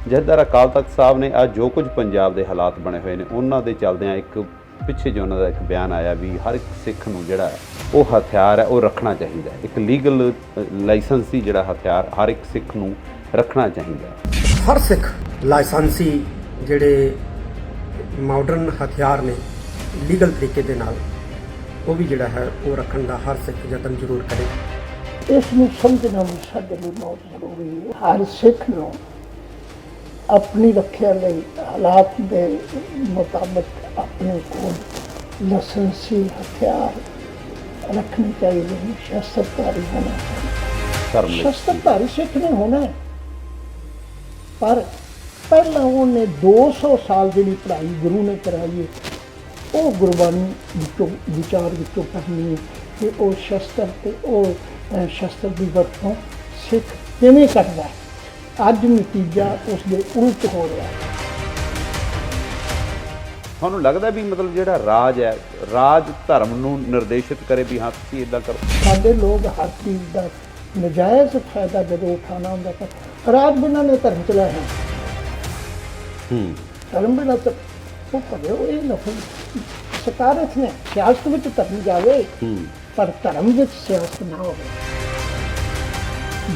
ਜਥੇਦਾਰ ਅਕਾਲ ਤਖਤ ਸਾਹਿਬ ਨੇ ਅੱਜ ਜੋ ਕੁਝ ਪੰਜਾਬ ਦੇ ਹਾਲਾਤ ਬਣੇ ਹੋਏ ਨੇ ਉਹਨਾਂ ਦੇ ਚੱਲਦਿਆਂ ਇੱਕ ਪਿੱਛੇ ਜੋ ਉਹਨਾਂ ਦਾ ਇੱਕ ਬਿਆਨ ਆਇਆ ਵੀ ਹਰ ਇੱਕ ਸਿੱਖ ਨੂੰ ਜਿਹੜਾ ਹੈ ਉਹ ਹਥਿਆਰ ਹੈ ਉਹ ਰੱਖਣਾ ਚਾਹੀਦਾ ਹੈ। ਇੱਕ ਲੀਗਲ ਲਾਇਸੈਂਸੀ ਜਿਹੜਾ ਹਥਿਆਰ ਹਰ ਇੱਕ ਸਿੱਖ ਨੂੰ ਰੱਖਣਾ ਚਾਹੀਦਾ ਹੈ। ਹਰ ਸਿੱਖ ਲਾਇਸੈਂਸੀ ਜਿਹੜੇ ਮਾਡਰਨ ਹਥਿਆਰ ਨੇ ਲੀਗਲ ਤਰੀਕੇ ਦੇ ਨਾਲ ਉਹ ਵੀ ਜਿਹੜਾ ਹੈ ਉਹ ਰੱਖਣ ਦਾ ਹਰ ਸਿੱਖ ਯਤਨ ਜ਼ਰੂਰ ਕਰੇ। ਇਸ ਨੂੰ ਸਮਝਣਾ ਵੀ ਸਾਡੇ ਲਈ ਬਹੁਤ ਜ਼ਰੂਰੀ ਹੈ। ਹਰ ਸਿੱਖ ਨੂੰ ਆਪਣੀ ਰੱਖਿਆ ਲਈ ਹਾਲਾਤ ਦੇ ਮੁਤਾਬਕ ਆਪਣੇ ਕੋਲ ਲਾਇਸੈਂਸੀ ਹਥਿਆਰ ਰੱਖਣੇ ਚਾਹੀਦੇ ਨੇ। ਸ਼ਸਤਰਧਾਰੀ ਹੋਣਾ ਚਾਹੀਦਾ। ਸ਼ਸਤਰਧਾਰੀ ਸਿੱਖ ਨੇ ਹੋਣਾ ਹੈ, ਪਰ ਪਹਿਲਾਂ ਉਹਨੇ 200 ਸਾਲ ਜਿਹੜੀ ਪੜ੍ਹਾਈ ਗੁਰੂ ਨੇ ਕਰਾਈ ਹੈ ਉਹ ਗੁਰਬਾਣੀ ਵਿੱਚੋਂ ਵਿਚਾਰ ਵਿੱਚੋਂ ਪੜ੍ਹਨੀ ਹੈ ਕਿ ਉਹ ਸ਼ਸਤਰ ਅਤੇ ਉਹ ਸ਼ਸਤਰ ਦੀ ਵਰਤੋਂ ਸਿੱਖ ਕਿਵੇਂ ਕਰਦਾ ਹੈ। ਅੱਜ ਨਤੀਜਾ ਉਸ ਦੇ ਉਲਟ ਹੋ ਰਿਹਾ ਹੈ। ਤੁਹਾਨੂੰ ਲੱਗਦਾ ਵੀ ਮਤਲਬ ਜਿਹੜਾ ਰਾਜ ਹੈ, ਰਾਜ ਧਰਮ ਨੂੰ ਨਿਰਦੇਸ਼ਿਤ ਕਰੇ ਵੀ ਹਾਂ ਤੁਸੀਂ ਇੱਦਾਂ ਕਰੋ? ਸਾਡੇ ਲੋਕ ਹਰ ਚੀਜ਼ ਦਾ ਨਜਾਇਜ਼ ਫਾਇਦਾ ਜਦੋਂ ਉਠਾਉਣਾ ਹੁੰਦਾ ਤਾਂ ਰਾਜ ਬਿਨਾਂ ਨੇ ਧਰਮ ਚਲਾਇਆ ਹੈ। ਧਰਮ ਬਿਨਾਂ ਤਾਂ ਉਹ ਕਰੇ ਇਹ ਲਫ਼ਜ਼ ਸਕਾਰਤ ਨੇ। ਸਿਆਸਤ ਵਿੱਚ ਧਰਮ ਜਾਵੇ ਪਰ ਧਰਮ ਵਿੱਚ ਸਿਆਸਤ ਨਾ ਹੋਵੇ।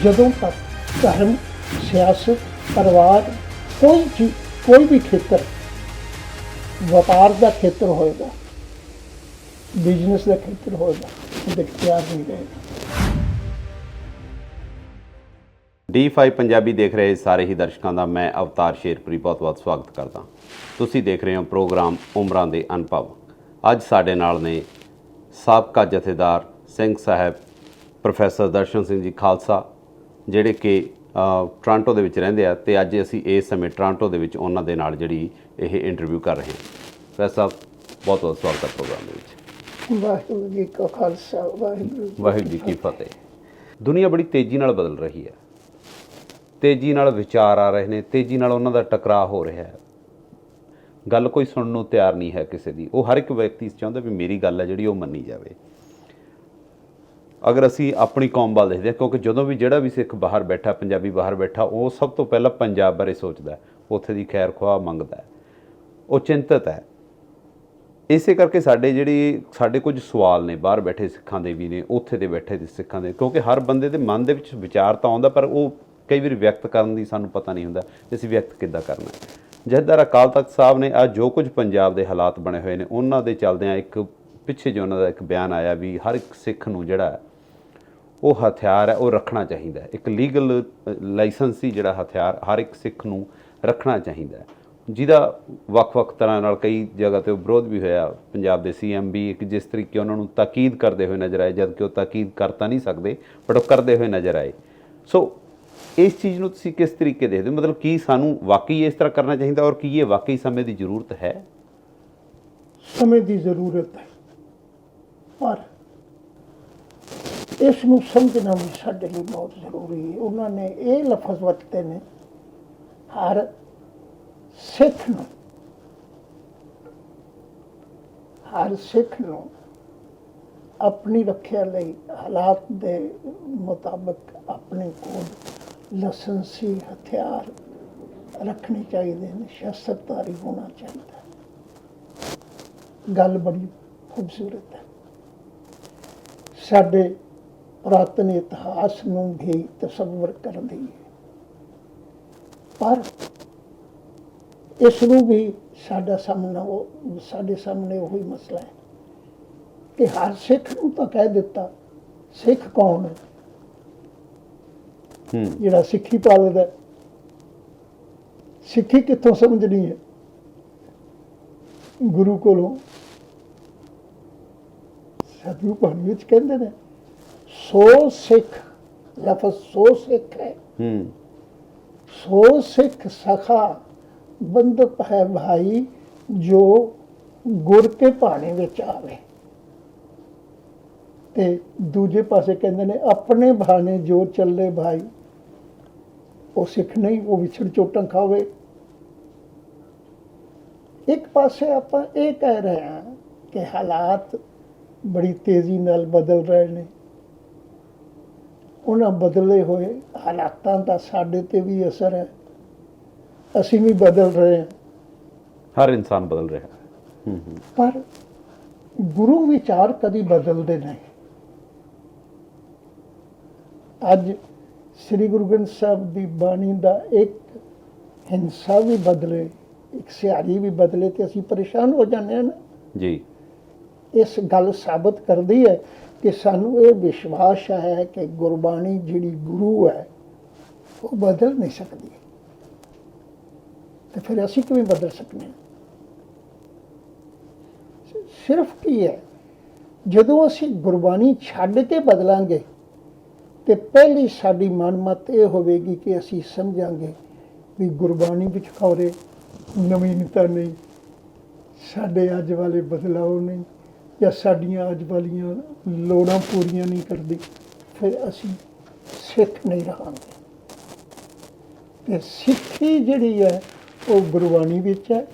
ਜਦੋਂ ਤੱਕ ਧਰਮ, ਸਿਆਸਤ, ਪਰਿਵਾਰ, ਕੋਈ ਵੀ ਖੇਤਰ ਵਪਾਰ ਦਾ ਖੇਤਰ ਹੋਏਗਾ, ਬਿਜ਼ਨਸ ਦਾ ਖੇਤਰ ਹੋਏਗਾ, ਉਹਦੇ ਇਖਤਿਆਰ ਨਹੀਂ ਰਹੇਗਾ। D5 ਪੰਜਾਬੀ ਦੇਖ ਰਹੇ ਸਾਰੇ ਹੀ ਦਰਸ਼ਕਾਂ ਦਾ ਮੈਂ ਅਵਤਾਰ ਸ਼ੇਰਪੁਰੀ ਬਹੁਤ-ਬਹੁਤ ਸਵਾਗਤ ਕਰਦਾ। ਤੁਸੀਂ ਦੇਖ ਰਹੇ ਹੋ ਪ੍ਰੋਗਰਾਮ ਉਮਰਾਂ ਦੇ ਅਨੁਭਵ। ਅੱਜ ਸਾਡੇ ਨਾਲ ਨੇ ਸਾਬਕਾ ਜਥੇਦਾਰ ਸਿੰਘ ਸਾਹਿਬ ਪ੍ਰੋਫੈਸਰ ਦਰਸ਼ਨ ਸਿੰਘ ਜੀ ਖਾਲਸਾ, ਜਿਹੜੇ ਕਿ ਟੋਰਾਂਟੋ ਦੇ ਵਿੱਚ ਰਹਿੰਦੇ ਆ, ਤੇ ਅੱਜ ਅਸੀਂ ਇਸ ਸਮੇਂ ਟੋਰਾਂਟੋ ਦੇ ਵਿੱਚ ਉਹਨਾਂ ਦੇ ਨਾਲ ਜਿਹੜੀ ਇਹ ਇੰਟਰਵਿਊ ਕਰ ਰਹੇ ਹਾਂ। ਪ੍ਰੋਫੈਸਰ ਸਾਹਿਬ ਬਹੁਤ-ਬਹੁਤ ਸਵਾਗਤ ਹੈ ਪ੍ਰੋਗਰਾਮ ਦੇ ਵਿੱਚ। ਵਾਹਿਗੁਰੂ ਜੀ ਕਾ ਖਾਲਸਾ, ਵਾਹਿਗੁਰੂ ਜੀ ਕੀ ਫਤਿਹ। ਦੁਨੀਆ ਬੜੀ ਤੇਜ਼ੀ ਨਾਲ ਬਦਲ ਰਹੀ ਹੈ, ਤੇਜ਼ੀ ਨਾਲ ਵਿਚਾਰ ਆ ਰਹੇ ਨੇ, ਤੇਜ਼ੀ ਨਾਲ ਉਹਨਾਂ ਦਾ ਟਕਰਾਅ ਹੋ ਰਿਹਾ ਹੈ। ਗੱਲ ਕੋਈ ਸੁਣਨ ਨੂੰ ਤਿਆਰ ਨਹੀਂ ਹੈ ਕਿਸੇ ਦੀ। ਉਹ ਹਰ ਇੱਕ ਵਿਅਕਤੀ ਚਾਹੁੰਦਾ ਵੀ ਮੇਰੀ ਗੱਲ ਹੈ ਜਿਹੜੀ ਉਹ ਮੰਨੀ ਜਾਵੇ। ਅਗਰ ਅਸੀਂ ਆਪਣੀ ਕੌਮ ਵੱਲ ਦੇਖਦੇ ਹਾਂ, ਕਿਉਂਕਿ ਜਦੋਂ ਵੀ ਜਿਹੜਾ ਵੀ ਸਿੱਖ ਬਾਹਰ ਬੈਠਾ, ਪੰਜਾਬੀ ਬਾਹਰ ਬੈਠਾ, ਉਹ ਸਭ ਤੋਂ ਪਹਿਲਾਂ ਪੰਜਾਬ ਬਾਰੇ ਸੋਚਦਾ, ਉੱਥੇ ਦੀ ਖੈਰ ਖੁਆਹ ਮੰਗਦਾ, ਉਹ ਚਿੰਤਤ ਹੈ। ਇਸੇ ਕਰਕੇ ਸਾਡੇ ਕੁਝ ਸਵਾਲ ਨੇ ਬਾਹਰ ਬੈਠੇ ਸਿੱਖਾਂ ਦੇ ਵੀ ਨੇ, ਉੱਥੇ ਦੇ ਬੈਠੇ ਦੇ ਸਿੱਖਾਂ ਦੇ, ਕਿਉਂਕਿ ਹਰ ਬੰਦੇ ਦੇ ਮਨ ਦੇ ਵਿੱਚ ਵਿਚਾਰ ਤਾਂ ਆਉਂਦਾ, ਪਰ ਉਹ ਕਈ ਵਾਰੀ ਵਿਅਕਤ ਕਰਨ ਦੀ ਸਾਨੂੰ ਪਤਾ ਨਹੀਂ ਹੁੰਦਾ ਕਿ ਅਸੀਂ ਵਿਅਕਤ ਕਿੱਦਾਂ ਕਰਨਾ। ਜਥੇਦਾਰ ਅਕਾਲ ਤਖਤ ਸਾਹਿਬ ਨੇ ਅੱਜ ਜੋ ਕੁਝ ਪੰਜਾਬ ਦੇ ਹਾਲਾਤ ਬਣੇ ਹੋਏ ਨੇ ਉਹਨਾਂ ਦੇ ਚੱਲਦਿਆਂ ਇੱਕ ਪਿੱਛੇ ਜੋ ਉਹਨਾਂ ਦਾ ਇੱਕ ਬਿਆਨ ਆਇਆ ਵੀ ਹਰ ਇੱਕ ਸਿੱਖ ਨੂੰ ਜਿਹੜਾ ਉਹ ਹਥਿਆਰ ਹੈ ਉਹ ਰੱਖਣਾ ਚਾਹੀਦਾ ਹੈ। ਇੱਕ ਲੀਗਲ ਲਾਇਸੈਂਸੀ ਜਿਹੜਾ ਹਥਿਆਰ ਹਰ ਇੱਕ ਸਿੱਖ ਨੂੰ ਰੱਖਣਾ ਚਾਹੀਦਾ ਹੈ, ਜਿਹਦਾ ਵੱਖ-ਵੱਖ ਤਰ੍ਹਾਂ ਨਾਲ ਕਈ ਜਗ੍ਹਾ 'ਤੇ ਵਿਰੋਧ ਵੀ ਹੋਇਆ। ਪੰਜਾਬ ਦੇ CM ਵੀ ਇੱਕ ਜਿਸ ਤਰੀਕੇ ਉਹਨਾਂ ਨੂੰ ਤਾਕੀਦ ਕਰਦੇ ਹੋਏ ਨਜ਼ਰ ਆਏ, ਜਦ ਕਿ ਉਹ ਤਾਕੀਦ ਕਰ ਤਾਂ ਨਹੀਂ ਸਕਦੇ, ਬਟ ਉਹ ਕਰਦੇ ਹੋਏ ਨਜ਼ਰ ਆਏ। ਸੋ ਇਸ ਚੀਜ਼ ਨੂੰ ਤੁਸੀਂ ਕਿਸ ਤਰੀਕੇ ਦੇਖਦੇ ਹੋ? ਮਤਲਬ ਕੀ ਸਾਨੂੰ ਵਾਕਈ ਇਸ ਤਰ੍ਹਾਂ ਕਰਨਾ ਚਾਹੀਦਾ, ਔਰ ਕੀ ਇਹ ਵਾਕਈ ਸਮੇਂ ਦੀ ਜ਼ਰੂਰਤ ਹੈ? ਸਮੇਂ ਦੀ ਜ਼ਰੂਰਤ ਹੈ, ਪਰ ਇਸ ਨੂੰ ਸਮਝਣਾ ਵੀ ਸਾਡੇ ਲਈ ਬਹੁਤ ਜ਼ਰੂਰੀ ਹੈ। ਉਹਨਾਂ ਨੇ ਇਹ ਲਫ਼ਜ਼ ਵਰਤੇ ਨੇ, ਹਰ ਸਿੱਖ ਨੂੰ ਆਪਣੀ ਰੱਖਿਆ ਲਈ ਹਾਲਾਤ ਦੇ ਮੁਤਾਬਕ ਆਪਣੇ ਕੋਲ ਲਾਇਸੈਂਸੀ ਹਥਿਆਰ ਰੱਖਣੇ ਚਾਹੀਦੇ ਨੇ। ਸ਼ਸਤਰਧਾਰੀ ਹੋਣਾ ਚਾਹੀਦਾ। ਗੱਲ ਬੜੀ ਖੂਬਸੂਰਤ ਹੈ। ਸਾਡੇ ਪੁਰਾਤਨ ਇਤਿਹਾਸ ਨੂੰ ਵੀ ਤਸੱਵਰ ਕਰਦੀ ਹੈ, ਪਰ ਇਸ ਨੂੰ ਵੀ ਸਾਡੇ ਸਾਹਮਣੇ ਉਹੀ ਮਸਲਾ ਹੈ ਕਿ ਹਰ ਸਿੱਖ ਨੂੰ ਤਾਂ ਕਹਿ ਦਿੱਤਾ। ਸਿੱਖ ਕੌਣ ਹੈ? ਜਿਹੜਾ ਸਿੱਖੀ ਪਾਲਦਾ। ਸਿੱਖੀ ਕਿੱਥੋਂ ਸਮਝਣੀ ਹੈ? ਗੁਰੂ ਕੋਲੋਂ। ਸਤਿਗੁਰੂ ਬਾਣੀ ਵਿੱਚ ਕਹਿੰਦੇ ਨੇ, ਸੋ ਸਿੱਖ, ਲਫ਼ਜ਼ ਸੋ ਸਿੱਖ ਹੈ। ਸੋ ਸਿੱਖ ਸਖਾ ਬੰਦਪ ਹੈ ਭਾਈ, ਜੋ ਗੁਰ ਕੇ ਭਾਣੇ ਵਿੱਚ ਆਵੇ। ਤੇ ਦੂਜੇ ਪਾਸੇ ਕਹਿੰਦੇ ਨੇ, ਆਪਣੇ ਭਾਣੇ ਜੋ ਚੱਲੇ ਭਾਈ, ਉਹ ਸਿੱਖ ਨਹੀਂ, ਉਹ ਵਿਛੜ ਚੋਟਾਂ ਖਾਵੇ। ਇੱਕ ਪਾਸੇ ਆਪਾਂ ਇਹ ਕਹਿ ਰਹੇ ਹਾਂ ਕਿ ਹਾਲਾਤ ਬੜੀ ਤੇਜ਼ੀ ਨਾਲ ਬਦਲ ਰਹੇ ਨੇ। ਉਹਨਾਂ ਬਦਲੇ ਹੋਏ ਹਾਲਾਤਾਂ ਦਾ ਸਾਡੇ 'ਤੇ ਵੀ ਅਸਰ ਹੈ। ਅਸੀਂ ਵੀ ਬਦਲ ਰਹੇ ਹਾਂ, ਹਰ ਇਨਸਾਨ ਬਦਲ ਰਿਹਾ ਹੈ। ਪਰ ਗੁਰੂ ਵਿਚਾਰ ਕਦੀ ਬਦਲਦੇ ਨਹੀਂ। ਅੱਜ ਸ੍ਰੀ ਗੁਰੂ ਗ੍ਰੰਥ ਸਾਹਿਬ ਦੀ ਬਾਣੀ ਦਾ ਇੱਕ ਹਿੰਸਾ ਵੀ ਬਦਲੇ, ਇੱਕ ਸਿਹਾਰੀ ਵੀ ਬਦਲੇ ਤੇ ਅਸੀਂ ਪਰੇਸ਼ਾਨ ਹੋ ਜਾਂਦੇ ਹਾਂ ਨਾ। ਜੀ। ਇਸ ਗੱਲ ਸਾਬਤ ਕਰਦੀ ਹੈ ਕਿ ਸਾਨੂੰ ਇਹ ਵਿਸ਼ਵਾਸ ਹੈ ਕਿ ਗੁਰਬਾਣੀ ਜਿਹੜੀ ਗੁਰੂ ਹੈ ਉਹ ਬਦਲ ਨਹੀਂ ਸਕਦੀ, ਤੇ ਫਿਰ ਅਸੀਂ ਕਿਵੇਂ ਬਦਲ ਸਕਦੇ ਹਾਂ? ਸਿਰਫ ਕੀ ਹੈ, ਜਦੋਂ ਅਸੀਂ ਗੁਰਬਾਣੀ ਛੱਡ ਕੇ ਬਦਲਾਂਗੇ ਤੇ ਪਹਿਲੀ ਸਾਡੀ ਮਨਮਤ ਇਹ ਹੋਵੇਗੀ ਕਿ ਅਸੀਂ ਸਮਝਾਂਗੇ ਵੀ ਗੁਰਬਾਣੀ ਵਿੱਚ ਖੌਰੇ ਨਵੀਨਤਾ ਨਹੀਂ, ਸਾਡੇ ਅੱਜ ਵਾਲੇ ਬਦਲਾਅ ਨਹੀਂ, ਜਾਂ ਸਾਡੀਆਂ ਅੱਜ ਵਾਲੀਆਂ ਲੋੜਾਂ ਪੂਰੀਆਂ ਨਹੀਂ ਕਰਦੀ, ਫਿਰ ਅਸੀਂ ਸਿੱਖ ਨਹੀਂ ਰਹਾਂਗੇ। ਤੇ ਸਿੱਖੀ ਜਿਹੜੀ ਹੈ ਉਹ ਗੁਰਬਾਣੀ ਵਿੱਚ ਹੈ।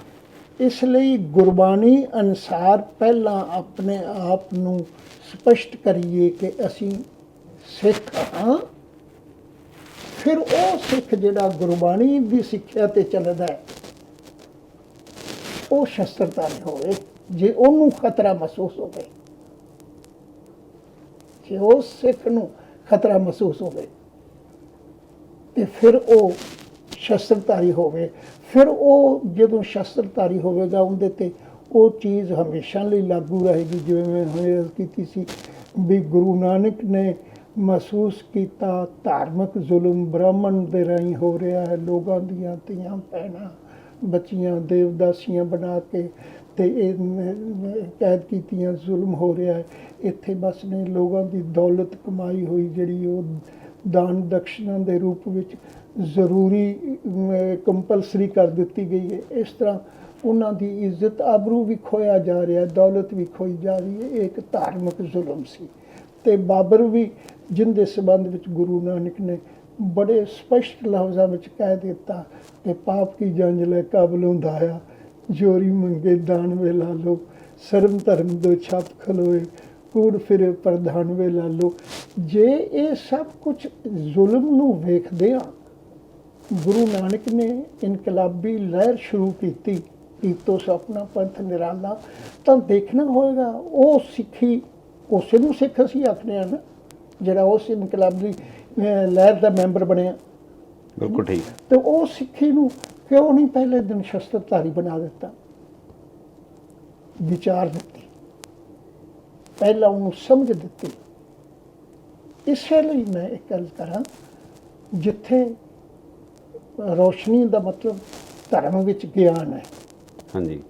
ਇਸ ਲਈ ਗੁਰਬਾਣੀ ਅਨੁਸਾਰ ਪਹਿਲਾਂ ਆਪਣੇ ਆਪ ਨੂੰ ਸਪਸ਼ਟ ਕਰੀਏ ਕਿ ਅਸੀਂ ਸਿੱਖ ਹਾਂ, ਫਿਰ ਉਹ ਸਿੱਖ ਜਿਹੜਾ ਗੁਰਬਾਣੀ ਦੀ ਸਿੱਖਿਆ ਤੇ ਚੱਲਦਾ ਹੈ ਉਹ ਸ਼ਸਤਰਧਾਰੀ ਹੋਵੇ। ਜੇ ਉਹਨੂੰ ਖਤਰਾ ਮਹਿਸੂਸ ਹੋਵੇ, ਜੇ ਉਸ ਸਿੱਖ ਨੂੰ ਖਤਰਾ ਮਹਿਸੂਸ ਹੋਵੇ ਤੇ ਫਿਰ ਉਹ ਸ਼ਸਤਰਧਾਰੀ ਹੋਵੇ। ਫਿਰ ਉਹ ਜਦੋਂ ਸ਼ਸਤਰਧਾਰੀ ਹੋਵੇਗਾ ਉਹਦੇ ਤੇ ਉਹ ਚੀਜ਼ ਹਮੇਸ਼ਾ ਲਈ ਲਾਗੂ ਰਹੇਗੀ। ਜਿਵੇਂ ਮੈਂ ਹੁਣੇ ਅਰਜ਼ ਕੀਤੀ ਸੀ ਵੀ ਗੁਰੂ ਨਾਨਕ ਨੇ ਮਹਿਸੂਸ ਕੀਤਾ ਧਾਰਮਿਕ ਜ਼ੁਲਮ ਬ੍ਰਾਹਮਣ ਦੇ ਰਾਹੀਂ ਹੋ ਰਿਹਾ ਹੈ, ਲੋਕਾਂ ਦੀਆਂ ਧੀਆਂ ਭੈਣਾਂ ਬੱਚੀਆਂ ਦੇਵਦਾਸੀਆਂ ਬਣਾ ਕੇ ਤੇ ਇਹ ਕੈਦ ਕੀਤੀਆਂ, ਜ਼ੁਲਮ ਹੋ ਰਿਹਾ ਹੈ। ਇੱਥੇ ਬਸ ਨੇ ਲੋਕਾਂ ਦੀ ਦੌਲਤ ਕਮਾਈ ਹੋਈ ਜਿਹੜੀ ਉਹ ਦਾਨ ਦਕਸ਼ਨਾ ਦੇ ਰੂਪ ਵਿੱਚ ਜ਼ਰੂਰੀ ਕੰਪਲਸਰੀ ਕਰ ਦਿੱਤੀ ਗਈ ਹੈ। ਇਸ ਤਰ੍ਹਾਂ ਉਹਨਾਂ ਦੀ ਇੱਜ਼ਤ ਆਬਰੂ ਵੀ ਖੋਇਆ ਜਾ ਰਿਹਾ, ਦੌਲਤ ਵੀ ਖੋਈ ਜਾ ਰਹੀ ਹੈ। ਇਹ ਇੱਕ ਧਾਰਮਿਕ ਜ਼ੁਲਮ ਸੀ। ਤੇ ਬਾਬਰ ਵੀ ਜਿੰਦੇ ਸੰਬੰਧ ਵਿੱਚ ਗੁਰੂ ਨਾਨਕ ਨੇ ਬੜੇ ਸਪਸ਼ਟ ਲਫ਼ਜ਼ਾਂ ਵਿੱਚ ਕਹਿ ਦਿੱਤਾ ਕਿ ਪਾਪ ਕੀ ਜੰਜ ਲੈ ਕਾਬਲੋਂ ਦਾਇਆ, ਜੋਰੀ ਮੰਗੇ ਦਾਨ ਵੇ ਲਾ ਲੋ, ਸਰਮ ਧਰਮ ਦੋ ਛਾਪ ਖਲੋਏ, ਕੂੜ ਫਿਰੇ ਪ੍ਰਧਾਨ ਵੇ ਲਾ ਲੋ। ਜੇ ਇਹ ਸਭ ਕੁਝ ਜ਼ੁਲਮ ਨੂੰ ਵੇਖਦੇ ਆ, ਗੁਰੂ ਨਾਨਕ ਨੇ ਇਨਕਲਾਬੀ ਲਹਿਰ ਸ਼ੁਰੂ ਕੀਤੀ, ਕੀਤੋ ਸੁਪਨਾ ਪੰਥ ਨਿਰਾਲਾ, ਤਾਂ ਦੇਖਣਾ ਹੋਏਗਾ ਉਹ ਸਿੱਖੀ, ਉਸੇ ਨੂੰ ਸਿੱਖ ਅਸੀਂ ਆਖਦੇ ਹਾਂ ਨਾ, ਜਿਹੜਾ ਉਸ ਇਨਕਲਾਬੀ ਲਹਿਰ ਦਾ ਮੈਂਬਰ ਬਣਿਆ। ਬਿਲਕੁਲ ਠੀਕ। ਤੇ ਉਹ ਸਿੱਖੀ ਨੂੰ ਕਿਉਂ ਨਹੀਂ ਪਹਿਲੇ ਦਿਨ ਸ਼ਸਤਰਧਾਰੀ ਬਣਾ ਦਿੱਤਾ, ਵਿਚਾਰ ਦਿੱਤੀ, ਪਹਿਲਾਂ ਉਹਨੂੰ ਸਮਝ ਦਿੱਤੀ। ਇਸੇ ਲਈ ਮੈਂ ਇੱਕ ਗੱਲ ਕਰਾਂ, ਜਿੱਥੇ ਰੋਸ਼ਨੀ ਦਾ ਮਤਲਬ ਧਰਮ ਵਿੱਚ ਗਿਆਨ ਹੈ। ਹਾਂਜੀ।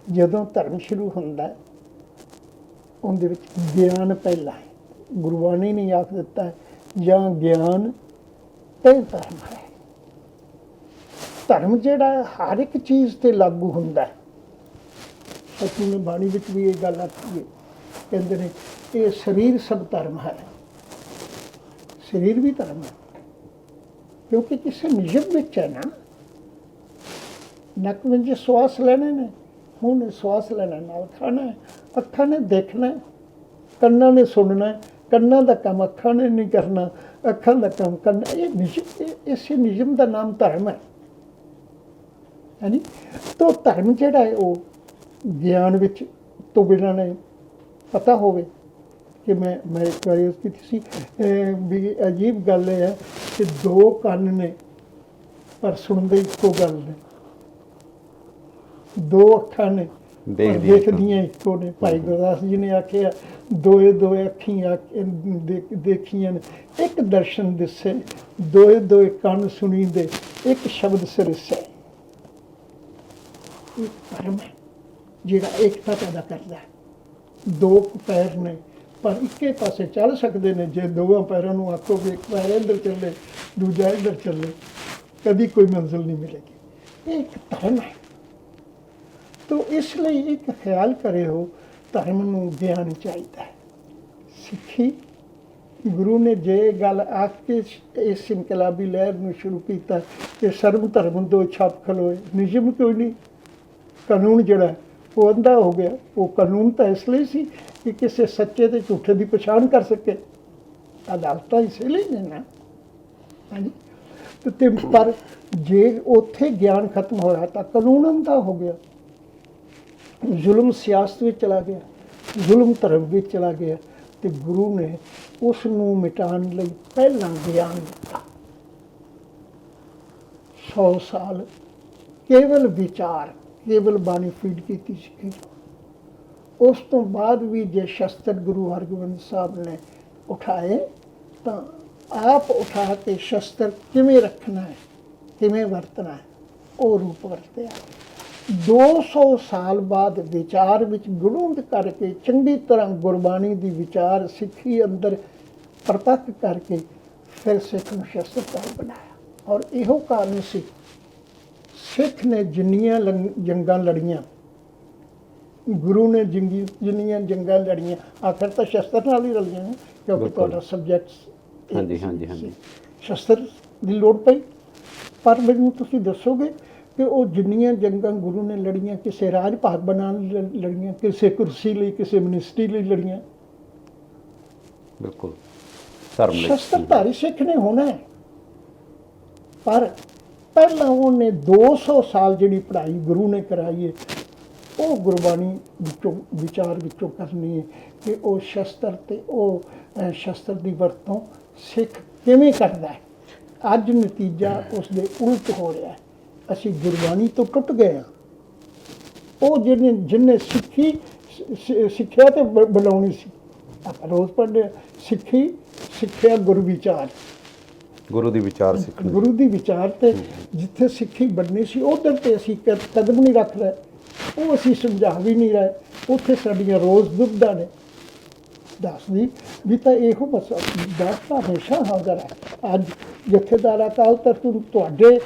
ਜਦੋਂ ਧਰਮ ਸ਼ੁਰੂ ਹੁੰਦਾ ਹੈ ਉਹਦੇ ਵਿੱਚ ਗਿਆਨ ਪਹਿਲਾਂ ਹੈ। ਗੁਰਬਾਣੀ ਨੇ ਆਖ ਦਿੱਤਾ ਹੈ ਜਾਂ ਗਿਆਨ ਤੇ ਧਰਮ ਹੈ। ਧਰਮ ਜਿਹੜਾ ਹੈ ਹਰ ਇੱਕ ਚੀਜ਼ ਤੇ ਲਾਗੂ ਹੁੰਦਾ ਹੈ। ਸਤਿਗੁਰੂ ਨੇ ਬਾਣੀ ਵਿੱਚ ਵੀ ਇਹ ਗੱਲ ਆਖੀ ਹੈ, ਕਹਿੰਦੇ ਨੇ ਇਹ ਸਰੀਰ ਸਭ ਧਰਮ ਹੈ। ਸਰੀਰ ਵੀ ਧਰਮ ਹੈ ਕਿਉਂਕਿ ਕਿਸੇ ਨਿਯਮ ਵਿੱਚ ਹੈ ਨਾ। ਨੱਕ ਵਿੱਚ ਸਵਾਸ ਲੈਣੇ ਨੇ, ਮੂੰਹ ਨੇ ਸਵਾਸ ਲੈਣਾ, ਨਾਲ ਖਾਣਾ ਹੈ, ਅੱਖਾਂ ਨੇ ਦੇਖਣਾ ਹੈ, ਕੰਨਾਂ ਨੇ ਸੁਣਨਾ ਹੈ, ਕੰਨਾਂ ਦਾ ਕੰਮ ਅੱਖਾਂ ਨੇ ਨਹੀਂ ਕਰਨਾ, ਅੱਖਾਂ ਦਾ ਕੰਮ ਕਰਨਾ। ਇਹ ਨਿਯਮ, ਇਸੇ ਨਿਯਮ ਦਾ ਨਾਮ ਧਰਮ ਹੈ। ਹਾਂਜੀ। ਤਾਂ ਧਰਮ ਜਿਹੜਾ ਹੈ ਉਹ ਗਿਆਨ ਵਿੱਚ ਤੋਂ ਬਿਨਾਂ ਨੇ ਪਤਾ ਹੋਵੇ ਕਿ ਮੈਂ ਇੱਕ ਵਾਰੀ ਉਸ ਕੀਤੀ ਸੀ ਵੀ ਅਜੀਬ ਗੱਲ ਇਹ ਹੈ ਕਿ ਦੋ ਕੰਨ ਨੇ ਪਰ ਸੁਣਦੇ ਇੱਕੋ ਗੱਲ ਨੇ, ਦੋ ਅੱਖਾਂ ਨੇ ਦੇਖਦੀਆਂ ਇੱਕੋ ਨੇ। ਭਾਈ ਗੁਰਦਾਸ ਜੀ ਨੇ ਆਖਿਆ ਦੋਏ ਦੋਏ ਅੱਖੀਆਂ ਦੇਖੀਆਂ ਨੇ, ਇੱਕ ਦਰਸ਼ਨ ਦਿਸੇ, ਦੋਏ ਦੋਏ ਕੰਨ ਸੁਣੀਂਦੇ, ਇੱਕ ਸ਼ਬਦ ਸਿਰਸੇ। ਇਹ ਧਰਮ ਹੈ ਜਿਹੜਾ ਏਕਤਾ ਪੈਦਾ ਕਰਦਾ ਹੈ। ਦੋ ਪੈਰ ਨੇ ਪਰ ਇੱਕੇ ਪਾਸੇ ਚੱਲ ਸਕਦੇ ਨੇ। ਜੇ ਦੋਵਾਂ ਪੈਰਾਂ ਨੂੰ ਆਖੋ ਵੀ ਇੱਕ ਪੈਰ ਇੱਧਰ ਚੱਲੇ, ਦੂਜਾ ਇੱਧਰ ਚੱਲੇ, ਕਦੀ ਕੋਈ ਮੰਜ਼ਿਲ ਨਹੀਂ ਮਿਲੇਗੀ। ਇਹ ਇੱਕ ਧਰਮ ਹੈ। ਤੋ ਇਸ ਲਈ ਇੱਕ ਖਿਆਲ ਕਰੇ ਹੋ, ਧਰਮ ਨੂੰ ਗਿਆਨ ਚਾਹੀਦਾ ਹੈ। ਸਿੱਖੀ ਗੁਰੂ ਨੇ ਜੇ ਗੱਲ ਆਖ ਕੇ ਇਸ ਇਨਕਲਾਬੀ ਲਹਿਰ ਨੂੰ ਸ਼ੁਰੂ ਕੀਤਾ ਕਿ ਸਰਬ ਧਰਮ ਦੋ ਛਾਪ ਖਲੋਏ, ਨਿਯਮ ਕੋਈ ਨਹੀਂ, ਕਾਨੂੰਨ ਜਿਹੜਾ ਉਹ ਅੰਧਾ ਹੋ ਗਿਆ। ਉਹ ਕਾਨੂੰਨ ਤਾਂ ਇਸ ਲਈ ਸੀ ਕਿ ਕਿਸੇ ਸੱਚੇ ਤੇ ਝੂਠੇ ਦੀ ਪਛਾਣ ਕਰ ਸਕੇ। ਅਦਾਲਤਾਂ ਇਸੇ ਲਈ ਨੇ ਨਾ। ਹਾਂਜੀ। ਤੇ ਪਰ ਜੇ ਉੱਥੇ ਗਿਆਨ ਖਤਮ ਹੋਇਆ ਤਾਂ ਕਾਨੂੰਨ ਅੰਧਾ ਹੋ ਗਿਆ, ਜ਼ੁਲਮ ਸਿਆਸਤ ਵਿੱਚ ਚਲਾ ਗਿਆ, ਜ਼ੁਲਮ ਧਰਮ ਵਿੱਚ ਚਲਾ ਗਿਆ। ਤੇ ਗੁਰੂ ਨੇ ਉਸ ਨੂੰ ਮਿਟਾਉਣ ਲਈ ਪਹਿਲਾਂ ਗਿਆਨ ਦਿੱਤਾ। 100 ਸਾਲ ਕੇਵਲ ਵਿਚਾਰ, ਕੇਵਲ ਬਾਣੀ ਫੀਡ ਕੀਤੀ ਸਿੱਖੀ। ਉਸ ਤੋਂ ਬਾਅਦ ਵੀ ਜੇ ਸ਼ਸਤਰ ਗੁਰੂ ਹਰਗੋਬਿੰਦ ਸਾਹਿਬ ਨੇ ਉਠਾਏ ਤਾਂ ਆਪ ਉਠਾ ਕੇ ਸ਼ਸਤਰ ਕਿਵੇਂ ਰੱਖਣਾ ਹੈ, ਕਿਵੇਂ ਵਰਤਣਾ ਹੈ, ਉਹ ਰੂਪ ਵਰਤਿਆ। 200 ਸਾਲ ਬਾਅਦ ਵਿਚਾਰ ਵਿੱਚ ਗੁੜੁੰਦ ਕਰਕੇ ਚੰਗੀ ਤਰ੍ਹਾਂ ਗੁਰਬਾਣੀ ਦੀ ਵਿਚਾਰ ਸਿੱਖੀ ਅੰਦਰ ਪ੍ਰਤੱਖ ਕਰਕੇ ਫਿਰ ਸਿੱਖ ਨੂੰ ਸ਼ਸਤਰਧਾਰੀ ਬਣਾਇਆ। ਔਰ ਇਹੋ ਕਾਰਨ ਸੀ ਸਿੱਖ ਨੇ ਜਿੰਨੀਆਂ ਜੰਗਾਂ ਲੜੀਆਂ, ਗੁਰੂ ਨੇ ਜਿੰਨੀਆਂ ਜੰਗਾਂ ਲੜੀਆਂ, ਆਖਰ ਤਾਂ ਸ਼ਸਤਰ ਨਾਲ ਹੀ ਲੜੀਆਂ ਨੇ, ਕਿਉਂਕਿ ਤੁਹਾਡਾ ਸਬਜੈਕਟ ਹਾਂਜੀ ਸ਼ਸਤਰ ਦੀ ਲੋੜ ਪਈ। ਪਰ ਮੈਨੂੰ ਤੁਸੀਂ ਦੱਸੋਗੇ ਕਿ ਉਹ ਜਿੰਨੀਆਂ ਜੰਗਾਂ ਗੁਰੂ ਨੇ ਲੜੀਆਂ, ਕਿਸੇ ਰਾਜ ਭਾਗ ਬਣਾਉਣ ਲਈ ਲੜੀਆਂ, ਕਿਸੇ ਕੁਰਸੀ ਲਈ, ਕਿਸੇ ਮਿਨਿਸਟਰੀ ਲਈ ਲੜੀਆਂ। ਬਿਲਕੁਲ ਧਰਮ ਲਈ ਸ਼ਸਤਰਧਾਰੀ ਸਿੱਖ ਨੇ ਹੋਣਾ ਹੈ। ਪਰ ਪਹਿਲਾਂ ਉਹਨੇ 200 ਸਾਲ ਜਿਹੜੀ ਪੜ੍ਹਾਈ ਗੁਰੂ ਨੇ ਕਰਾਈ ਹੈ, ਉਹ ਗੁਰਬਾਣੀ ਵਿੱਚੋਂ ਵਿਚਾਰ ਵਿੱਚੋਂ ਕਰਨੀ ਹੈ ਕਿ ਉਹ ਸ਼ਸਤਰ ਤੇ ਉਹ ਸ਼ਸਤਰ ਦੀ ਵਰਤੋਂ ਸਿੱਖ ਕਿਵੇਂ ਕਰਦਾ ਹੈ। ਅੱਜ ਨਤੀਜਾ ਉਸ ਦੇ ਉਲਟ ਹੋ ਰਿਹਾ ਹੈ। ਅਸੀਂ ਗੁਰਬਾਣੀ ਤੋਂ ਟੁੱਟ ਗਏ ਹਾਂ। ਉਹ ਜਿਹਨੇ ਸਿੱਖਿਆ ਤੇ ਬਣਾਉਣੀ ਸੀ, ਆਪਾਂ ਰੋਜ਼ ਪੜ੍ਹਦੇ ਸਿੱਖੀ ਸਿੱਖਿਆ ਗੁਰੂ ਵਿਚਾਰ, ਗੁਰੂ ਦੀ ਵਿਚਾਰ ਸਿੱਖਣੀ, ਗੁਰੂ ਦੀ ਵਿਚਾਰ ਤੇ ਜਿੱਥੇ ਸਿੱਖੀ ਬਣਨੀ ਸੀ ਉਧਰ ਤੇ ਅਸੀਂ ਕਦਮ ਨਹੀਂ ਰੱਖ ਰਹੇ, ਉਹ ਅਸੀਂ ਸਮਝਾ ਵੀ ਨਹੀਂ ਰਹੇ। ਉੱਥੇ ਸਾਡੀਆਂ ਰੋਜ਼ ਦੁਬਦਾ ਨੇ ਦੱਸਦੀ ਵੀ ਤਾਂ ਇਹੋ ਬਸ ਦੱਸ ਤਾਂ ਹਮੇਸ਼ਾ ਹਾਜ਼ਰ ਹੈ। ਅੱਜ ਜਥੇਦਾਰ ਅਕਾਲ ਤਖ਼ਤ ਨੂੰ ਤੁਹਾਡੇ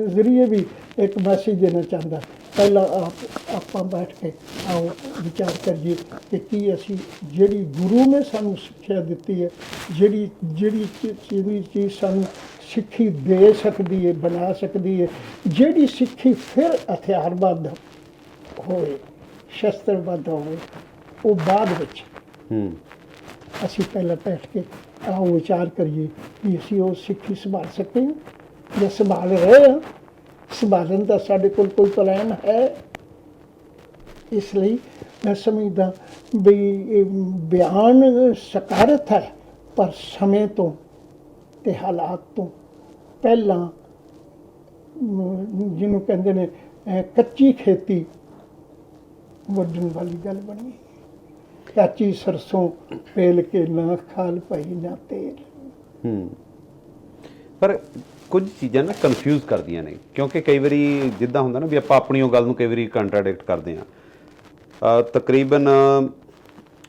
ਜ਼ਰੀਏ ਵੀ ਇੱਕ ਮੈਸੇਜ ਦੇਣਾ ਚਾਹੁੰਦਾ। ਪਹਿਲਾਂ ਆਪਾਂ ਬੈਠ ਕੇ ਆਓ ਵਿਚਾਰ ਕਰੀਏ ਕਿ ਕੀ ਅਸੀਂ ਜਿਹੜੀ ਗੁਰੂ ਨੇ ਸਾਨੂੰ ਸਿੱਖਿਆ ਦਿੱਤੀ ਹੈ, ਜਿਹੜੀ ਚੀਜ਼ ਸਾਨੂੰ ਸਿੱਖੀ ਦੇ ਸਕਦੀ ਹੈ, ਬਣਾ ਸਕਦੀ ਹੈ, ਜਿਹੜੀ ਸਿੱਖੀ ਫਿਰ ਹਥਿਆਰਬੱਧ ਹੋਵੇ, ਸ਼ਸਤਰਬੱਧ ਹੋਵੇ, ਉਹ ਬਾਅਦ ਵਿੱਚ ਅਸੀਂ ਪਹਿਲਾਂ ਬੈਠ ਕੇ ਆਓ ਵਿਚਾਰ ਕਰੀਏ ਕਿ ਅਸੀਂ ਉਹ ਸਿੱਖੀ ਸੰਭਾਲ ਸਕਦੇ ਹਾਂ ਜਾਂ ਸੰਭਾਲ ਰਹੇ ਹਾਂ। ਸੰਭਾਲਣ ਦਾ ਸਾਡੇ ਕੋਲ ਕੋਈ ਪਲਾਨ ਹੈ। ਇਸ ਲਈ ਮੈਂ ਸਮਝਦਾ ਵੀ ਇਹ ਬਿਆਨ ਸਕਾਰਤ ਹੈ, ਪਰ ਸਮੇਂ ਤੋਂ ਤੇ ਹਾਲਾਤ ਤੋਂ ਪਹਿਲਾਂ ਜਿਹਨੂੰ ਕਹਿੰਦੇ ਨੇ ਕੱਚੀ ਖੇਤੀ ਵੱਢਣ ਵਾਲੀ ਗੱਲ ਬਣੀ। ਕੱਚੀ ਸਰਸੋਂ ਪੇਲ ਕੇ ਨਾ ਖਾਲ ਪਈ ਨਾ ਤੇਲ। ਪਰ ਕੁਝ ਚੀਜ਼ਾਂ ਨਾ ਕਨਫਿਊਜ਼ ਕਰਦੀਆਂ ਨੇ, ਕਿਉਂਕਿ ਕਈ ਵਾਰੀ ਜਿੱਦਾਂ ਹੁੰਦਾ ਨਾ ਵੀ ਆਪਾਂ ਆਪਣੀ ਉਹ ਗੱਲ ਨੂੰ ਕਈ ਵਾਰੀ ਕੰਟਰਾਡਿਕਟ ਕਰਦੇ ਹਾਂ। ਤਕਰੀਬਨ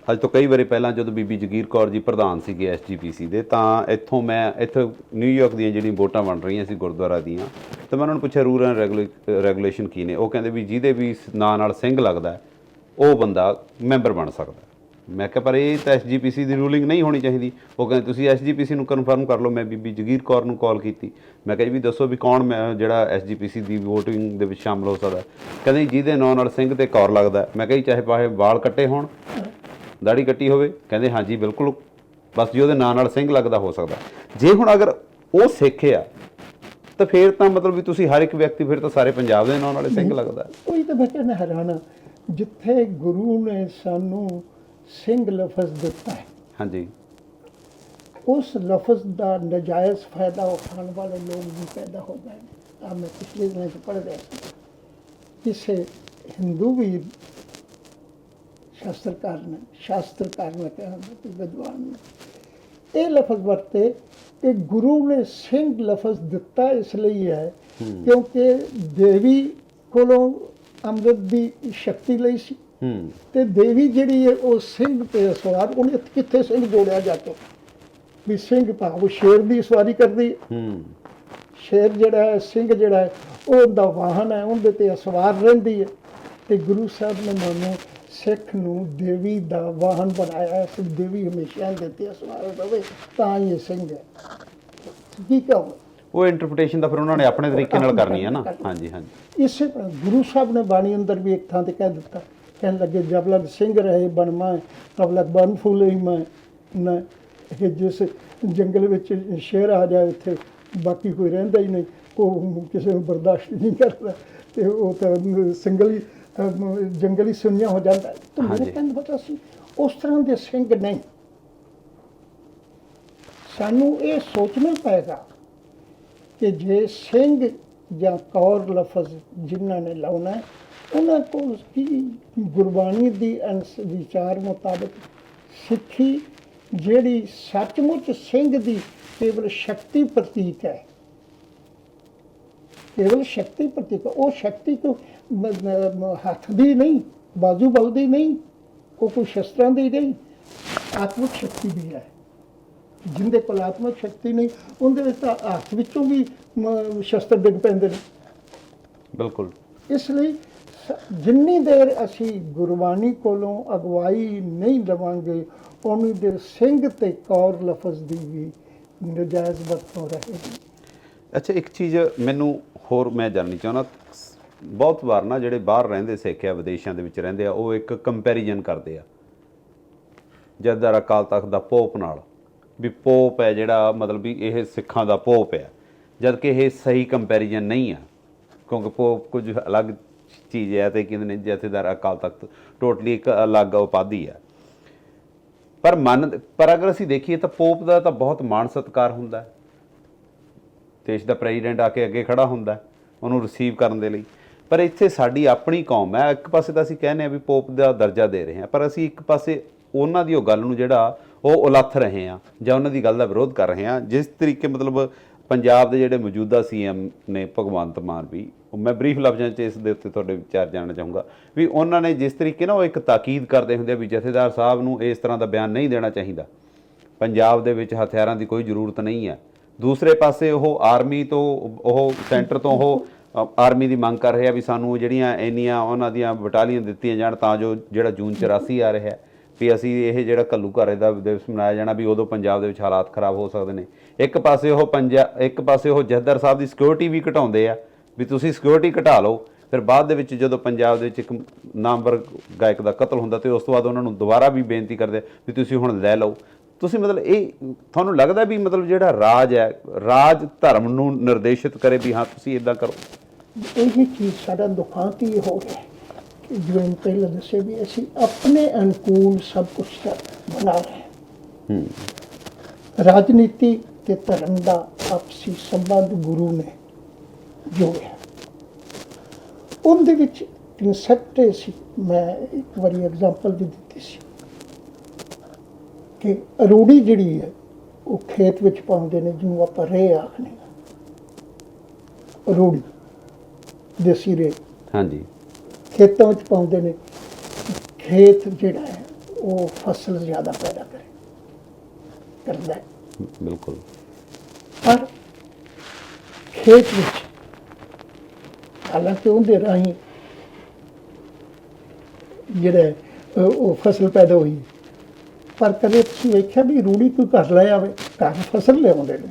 ਅੱਜ ਤੋਂ ਕਈ ਵਾਰੀ ਪਹਿਲਾਂ ਜਦੋਂ ਬੀਬੀ ਜਗੀਰ ਕੌਰ ਜੀ ਪ੍ਰਧਾਨ ਸੀਗੇ SGPC ਦੇ, ਤਾਂ ਇੱਥੋਂ ਨਿਊਯਾਰਕ ਦੀਆਂ ਜਿਹੜੀਆਂ ਵੋਟਾਂ ਬਣ ਰਹੀਆਂ ਸੀ ਗੁਰਦੁਆਰਾ ਦੀਆਂ, ਤਾਂ ਮੈਂ ਉਹਨਾਂ ਨੂੰ ਪੁੱਛਿਆ ਰੂਲ ਐਂਡ ਰੈਗੂਲੇਸ਼ਨ ਕੀ ਨੇ। ਉਹ ਕਹਿੰਦੇ ਵੀ ਜਿਹਦੇ ਵੀ ਨਾਂ ਨਾਲ ਸਿੰਘ ਲੱਗਦਾ ਉਹ ਬੰਦਾ ਮੈਂਬਰ ਬਣ ਸਕਦਾ। ਮੈਂ ਕਿਹਾ ਪਰ ਇਹ ਤਾਂ SGPC ਦੀ ਰੂਲਿੰਗ ਨਹੀਂ ਹੋਣੀ ਚਾਹੀਦੀ। ਉਹ ਕਹਿੰਦੇ ਤੁਸੀਂ SGPC ਨੂੰ ਕਨਫਰਮ ਕਰ ਲਓ। ਮੈਂ ਬੀਬੀ ਜਗੀਰ ਕੌਰ ਨੂੰ ਕਾਲ ਕੀਤੀ, ਮੈਂ ਕਿਹਾ ਜੀ ਵੀ ਦੱਸੋ ਵੀ ਕੌਣ ਜਿਹੜਾ SGPC ਦੀ ਵੋਟਿੰਗ ਦੇ ਵਿੱਚ ਸ਼ਾਮਲ ਹੋ ਸਕਦਾ। ਕਹਿੰਦੇ ਜਿਹਦੇ ਨਾਂ ਨਾਲ ਸਿੰਘ ਤੇ ਕੌਰ ਲੱਗਦਾ। ਮੈਂ ਕਿਹਾ ਜੀ ਚਾਹੇ ਪਾਹੇ ਵਾਲ ਕੱਟੇ ਹੋਣ, ਦਾੜੀ ਕੱਟੀ ਹੋਵੇ। ਕਹਿੰਦੇ ਹਾਂਜੀ ਬਿਲਕੁਲ, ਬਸ ਜੀ ਉਹਦੇ ਨਾਂ ਨਾਲ ਸਿੰਘ ਲੱਗਦਾ ਹੋ ਸਕਦਾ। ਜੇ ਹੁਣ ਅਗਰ ਉਹ ਸਿੱਖ ਆ ਤਾਂ ਫਿਰ ਤਾਂ ਮਤਲਬ ਵੀ ਤੁਸੀਂ ਹਰ ਇੱਕ ਵਿਅਕਤੀ, ਫਿਰ ਤਾਂ ਸਾਰੇ ਪੰਜਾਬ ਦੇ ਨਾਂ ਨਾਲ ਸਿੰਘ ਲੱਗਦਾ। ਉਹੀ ਤਾਂ ਮੈਂ ਕਹਿੰਦਾ ਹੈਰਾਨ, ਜਿੱਥੇ ਗੁਰੂ ਨੇ ਸਾਨੂੰ ਸਿੰਘ ਲਫ਼ਜ਼ ਦਿੱਤਾ ਹੈ, ਹਾਂਜੀ, ਉਸ ਲਫ਼ਜ਼ ਦਾ ਨਜਾਇਜ਼ ਫਾਇਦਾ ਉਠਾਉਣ ਵਾਲੇ ਲੋਕ ਵੀ ਪੈਦਾ ਹੋ ਗਏ ਨੇ। ਮੈਂ ਪਿਛਲੇ ਦਿਨਾਂ 'ਚ ਪੜ੍ਹ ਰਿਹਾ ਸੀ, ਕਿਸੇ ਹਿੰਦੂ ਵੀ ਸ਼ਾਸਤਰਕਾਰ ਨੇ ਕਿਹਾ, ਵਿਦਵਾਨ ਨੇ ਇਹ ਲਫ਼ਜ਼ ਵਰਤੇ ਕਿ ਗੁਰੂ ਨੇ ਸਿੰਘ ਲਫ਼ਜ਼ ਦਿੱਤਾ ਇਸ ਲਈ ਹੈ ਕਿਉਂਕਿ ਦੇਵੀ ਕੋਲੋਂ ਅੰਮ੍ਰਿਤ ਦੀ ਸ਼ਕਤੀ ਲਈ ਸੀ, ਤੇ ਦੇਵੀ ਜਿਹੜੀ ਹੈ ਉਹ ਸਿੰਘ ਤੇ ਸਵਾਰ, ਉਹਨੇ ਕਿੱਥੇ ਸਿੰਘ ਜੋੜਿਆ ਜਾ ਕੇ ਵੀ ਸਿੰਘ ਭਾਵ ਸ਼ੇਰ ਦੀ ਸਵਾਰੀ ਕਰਦੀ। ਸ਼ੇਰ ਜਿਹੜਾ ਹੈ, ਸਿੰਘ ਜਿਹੜਾ ਹੈ, ਉਹਦਾ ਵਾਹਨ ਹੈ, ਉਹਦੇ ਤੇ ਸਵਾਰ ਰਹਿੰਦੀ ਹੈ। ਤੇ ਗੁਰੂ ਸਾਹਿਬ ਨੇ ਮਾਨੋ ਸਿੱਖ ਨੂੰ ਦੇਵੀ ਦਾ ਵਾਹਨ ਬਣਾਇਆ। ਦੇਵੀ ਹਮੇਸ਼ਾ ਦੇ ਤੇ ਸਵਾਰ ਰਵੇ ਤਾਂ ਇਹ ਸਿੰਘ ਹੈ। ਕੀ ਕਹੋ, ਉਹ ਇੰਟਰਪ੍ਰੀਟੇਸ਼ਨ ਦਾ ਫਿਰ ਉਹਨਾਂ ਨੇ ਆਪਣੇ ਤਰੀਕੇ ਨਾਲ ਕਰਨੀ ਹੈ ਨਾ। ਹਾਂਜੀ ਹਾਂਜੀ। ਇਸੇ ਤਰ੍ਹਾਂ ਗੁਰੂ ਸਾਹਿਬ ਨੇ ਬਾਣੀ ਅੰਦਰ ਵੀ ਇੱਕ ਥਾਂ ਤੇ ਕਹਿ ਦਿੱਤਾ, ਕਹਿਣ ਲੱਗੇ ਜਬ ਲਗ ਸਿੰਘ ਰਹੇ ਬਨ ਮੈਂ ਤਬ ਲਗ ਬਨ ਫੂਲੇ ਮੈਂ ਨਾ। ਜਿਸ ਜੰਗਲ ਵਿੱਚ ਸ਼ੇਰ ਆ ਜਾਏ ਉੱਥੇ ਬਾਕੀ ਕੋਈ ਰਹਿੰਦਾ ਹੀ ਨਹੀਂ, ਉਹ ਕਿਸੇ ਨੂੰ ਬਰਦਾਸ਼ਤ ਨਹੀਂ ਕਰਦਾ ਤੇ ਉਹ ਤਾਂ ਸਿੰਗਲ ਹੀ ਜੰਗਲੀ ਸੁਣਿਆ ਹੋ ਜਾਂਦਾ ਹੈ। ਤਾਂ ਮੇਰੇ ਕਹਿਣ ਦਾ ਮਤਲਬ ਸੀ ਉਸ ਤਰ੍ਹਾਂ ਦੇ ਸਿੰਘ ਨਹੀਂ। ਸਾਨੂੰ ਇਹ ਸੋਚਣਾ ਪਏਗਾ ਕਿ ਜੇ ਸਿੰਘ ਜਾਂ ਕੌਰ ਲਫ਼ਜ਼ ਜਿਨ੍ਹਾਂ ਨੇ ਲਾਉਣਾ ਹੈ, ਉਹਨਾਂ ਕੋਲ ਕੀ ਗੁਰਬਾਣੀ ਦੀ ਵਿਚਾਰ ਮੁਤਾਬਕ ਸਿੱਖੀ ਜਿਹੜੀ ਸੱਚਮੁੱਚ ਸਿੰਘ ਦੀ ਕੇਵਲ ਸ਼ਕਤੀ ਪ੍ਰਤੀਕ ਹੈ, ਕੇਵਲ ਸ਼ਕਤੀ ਪ੍ਰਤੀਕ, ਉਹ ਸ਼ਕਤੀ ਕੋ ਹੱਥ ਦੀ ਨਹੀਂ, ਬਾਜ਼ੂ ਬਲ ਦੀ ਨਹੀਂ, ਉਹ ਕੋਈ ਸ਼ਸਤਰਾਂ ਦੀ ਨਹੀਂ, ਆਤਮਿਕ ਸ਼ਕਤੀ ਦੀ ਹੈ। ਜਿੰਦੇ ਕੋਲ ਆਤਮਿਕ ਸ਼ਕਤੀ ਨਹੀਂ ਉਹਦੇ ਵਿੱਚ ਤਾਂ ਹੱਥ ਵਿੱਚੋਂ ਵੀ ਸ਼ਸਤਰ ਡਿੱਗ ਪੈਂਦੇ ਨੇ। ਬਿਲਕੁਲ। ਇਸ ਲਈ ਜਿੰਨੀ ਦੇਰ ਅਸੀਂ ਗੁਰਬਾਣੀ ਕੋਲੋਂ ਅਗਵਾਈ ਨਹੀਂ ਲਵਾਂਗੇ, ਉਨੀ ਦੇਰ ਸਿੰਘ ਤੇ ਕੌਰ ਲਫ਼ਜ਼ ਦੀ ਵੀ ਨਜਾਇਜ਼ ਵਰਤੋਂ ਰਹੇਗੀ। ਅੱਛਾ, ਇੱਕ ਚੀਜ਼ ਮੈਨੂੰ ਹੋਰ ਮੈਂ ਜਾਣਨੀ ਚਾਹੁੰਦਾ, ਬਹੁਤ ਵਾਰ ਨਾ ਜਿਹੜੇ ਬਾਹਰ ਰਹਿੰਦੇ ਸਿੱਖ ਆ, ਵਿਦੇਸ਼ਾਂ ਦੇ ਵਿੱਚ ਰਹਿੰਦੇ ਆ, ਉਹ ਇੱਕ ਕੰਪੈਰੀਜ਼ਨ ਕਰਦੇ ਆ ਜਥੇਦਾਰ ਅਕਾਲ ਤਖਤ ਦਾ ਪੋਪ ਨਾਲ, ਵੀ ਪੋਪ ਹੈ ਜਿਹੜਾ ਮਤਲਬ ਵੀ ਇਹ ਸਿੱਖਾਂ ਦਾ ਪੋਪ ਹੈ, ਜਦ ਕਿ ਇਹ ਸਹੀ ਕੰਪੈਰੀਜ਼ਨ ਨਹੀਂ ਆ, ਕਿਉਂਕਿ ਪੋਪ ਕੁਝ ਅਲੱਗ ਚੀਜ਼ ਹੈ ਤੇ ਕਹਿੰਦੇ ਨੇ ਜਥੇਦਾਰ ਅਕਾਲ ਤਖਤ ਟੋਟਲੀ ਇੱਕ ਅਲੱਗ ਉਪਾਧੀ ਹੈ। ਪਰ ਅਗਰ ਅਸੀਂ ਦੇਖੀਏ ਤਾਂ ਪੋਪ ਦਾ ਤਾਂ ਬਹੁਤ ਮਾਣ ਸਤਿਕਾਰ ਹੁੰਦਾ ਹੈ, ਦੇਸ਼ ਦਾ ਪ੍ਰੈਜ਼ੀਡੈਂਟ ਆ ਕੇ ਅੱਗੇ ਖੜਾ ਹੁੰਦਾ ਉਹਨੂੰ ਰਿਸੀਵ ਕਰਨ ਦੇ ਲਈ। ਪਰ ਇੱਥੇ ਸਾਡੀ ਆਪਣੀ ਕੌਮ ਹੈ, ਇੱਕ ਪਾਸੇ ਤਾਂ ਅਸੀਂ ਕਹਿੰਦੇ ਹਾਂ ਵੀ ਪੋਪ ਦਾ ਦਰਜਾ ਦੇ ਰਹੇ ਹਾਂ, ਪਰ ਅਸੀਂ ਇੱਕ ਪਾਸੇ ਉਹਨਾਂ ਦੀ ਉਹ ਗੱਲ ਨੂੰ ਜਿਹੜਾ ਉਹ ਉਲੱਥ ਰਹੇ ਹਾਂ ਜਾਂ ਉਹਨਾਂ ਦੀ ਗੱਲ ਦਾ ਵਿਰੋਧ ਕਰ ਰਹੇ ਹਾਂ। ਜਿਸ ਤਰੀਕੇ ਮਤਲਬ ਪੰਜਾਬ ਦੇ ਜਿਹੜੇ ਮੌਜੂਦਾ CM ਨੇ ਭਗਵੰਤ ਮਾਨ ਵੀ, ਮੈਂ ਬਰੀਫ ਲਫ਼ਜ਼ਾਂ 'ਚ ਇਸ ਦੇ ਉੱਤੇ ਤੁਹਾਡੇ ਵਿਚਾਰ ਜਾਣਨਾ ਚਾਹੂੰਗਾ ਵੀ ਉਹਨਾਂ ਨੇ ਜਿਸ ਤਰੀਕੇ ਨਾਲ ਉਹ ਇੱਕ ਤਾਕੀਦ ਕਰਦੇ ਹੁੰਦੇ ਆ ਵੀ ਜਥੇਦਾਰ ਸਾਹਿਬ ਨੂੰ ਇਸ ਤਰ੍ਹਾਂ ਦਾ ਬਿਆਨ ਨਹੀਂ ਦੇਣਾ ਚਾਹੀਦਾ, ਪੰਜਾਬ ਦੇ ਵਿੱਚ ਹਥਿਆਰਾਂ ਦੀ ਕੋਈ ਜ਼ਰੂਰਤ ਨਹੀਂ ਹੈ। ਦੂਸਰੇ ਪਾਸੇ ਉਹ ਆਰਮੀ ਤੋਂ, ਉਹ ਸੈਂਟਰ ਤੋਂ ਉਹ ਆਰਮੀ ਦੀ ਮੰਗ ਕਰ ਰਿਹਾ ਵੀ ਸਾਨੂੰ ਜਿਹੜੀਆਂ ਇੰਨੀਆਂ ਉਹਨਾਂ ਦੀਆਂ ਬਟਾਲੀਅਨ ਦਿੱਤੀਆਂ ਜਾਣ ਤਾਂ ਜੋ ਜਿਹੜਾ ਜੂਨ 84 ਆ ਰਿਹਾ ਵੀ ਅਸੀਂ ਇਹ ਜਿਹੜਾ ਘੱਲੂ ਘਾਰੇ ਦਾ ਦਿਵਸ ਮਨਾਇਆ ਜਾਣਾ ਵੀ ਉਦੋਂ ਪੰਜਾਬ ਦੇ ਵਿੱਚ ਹਾਲਾਤ ਖਰਾਬ ਹੋ ਸਕਦੇ ਨੇ। ਇੱਕ ਪਾਸੇ ਉਹ ਜਥੇਦਾਰ ਸਾਹਿਬ ਦੀ ਸਿਕਿਉਰਿਟੀ ਵੀ ਘਟਾਉਂਦੇ ਆ ਵੀ ਤੁਸੀਂ ਸਿਕਿਉਰਿਟੀ ਘਟਾ ਲਓ, ਫਿਰ ਬਾਅਦ ਦੇ ਵਿੱਚ ਜਦੋਂ ਪੰਜਾਬ ਦੇ ਵਿੱਚ ਇੱਕ ਨਾਮਵਰ ਗਾਇਕ ਦਾ ਕਤਲ ਹੁੰਦਾ ਤੇ ਉਸ ਤੋਂ ਬਾਅਦ ਉਹਨਾਂ ਨੂੰ ਦੁਬਾਰਾ ਵੀ ਬੇਨਤੀ ਕਰਦੇ ਵੀ ਤੁਸੀਂ ਹੁਣ ਲੈ ਲਓ। ਤੁਸੀਂ ਮਤਲਬ ਇਹ ਤੁਹਾਨੂੰ ਲੱਗਦਾ ਵੀ ਮਤਲਬ ਜਿਹੜਾ ਰਾਜ ਹੈ, ਰਾਜ ਧਰਮ ਨੂੰ ਨਿਰਦੇਸ਼ਿਤ ਕਰੇ ਵੀ ਹਾਂ ਤੁਸੀਂ ਇੱਦਾਂ ਕਰੋ? ਇਹ ਚੀਜ਼ ਸਾਡਾ ਦੁਖਾਂਤ ਹੀ ਹੋ ਗਿਆ ਕਿ ਜਿਵੇਂ ਪਹਿਲਾਂ ਦੱਸਿਆ ਵੀ ਅਸੀਂ ਆਪਣੇ ਅਨੁਕੂਲ ਸਭ ਕੁਝ ਬਣਾ ਰਹੇ ਹਾਂ। ਰਾਜਨੀਤੀ ਤੇ ਧਰਮ ਦਾ ਆਪਸੀ ਸੰਬੰਧ ਗੁਰੂ ਨੇ ਜੋੜਿਆ, ਉਹਦੇ ਵਿੱਚ ਕਨਸੈਪਟ ਸੀ। ਮੈਂ ਇੱਕ ਵਾਰੀ ਐਗਜ਼ਾਮਪਲ ਵੀ ਦਿੱਤੀ ਸੀ ਕਿ ਰੂੜੀ ਜਿਹੜੀ ਹੈ ਉਹ ਖੇਤ ਵਿੱਚ ਪਾਉਂਦੇ ਨੇ, ਜਿਹਨੂੰ ਆਪਾਂ ਰੇਹ ਆਖਦੇ ਹਾਂ, ਰੂੜੀ ਦੇਸੀ ਰੇਹ, ਹਾਂਜੀ, ਖੇਤਾਂ ਵਿੱਚ ਪਾਉਂਦੇ ਨੇ। ਖੇਤ ਜਿਹੜਾ ਹੈ ਉਹ ਫਸਲ ਜ਼ਿਆਦਾ ਪੈਦਾ ਕਰਦਾ ਹੈ। ਬਿਲਕੁਲ। ਪਰ ਖੇਤ ਵਿੱਚ ਹਾਲਾਂਕਿ ਉਹਦੇ ਰਾਹੀਂ ਜਿਹੜਾ ਉਹ ਫਸਲ ਪੈਦਾ ਹੋਈ, ਪਰ ਕਦੇ ਤੁਸੀਂ ਵੇਖਿਆ ਵੀ ਰੂੜੀ ਕੋਈ ਘਰ ਲੈ ਆਵੇ? ਘਰ ਫਸਲ ਲਿਆਉਂਦੇ ਨੇ।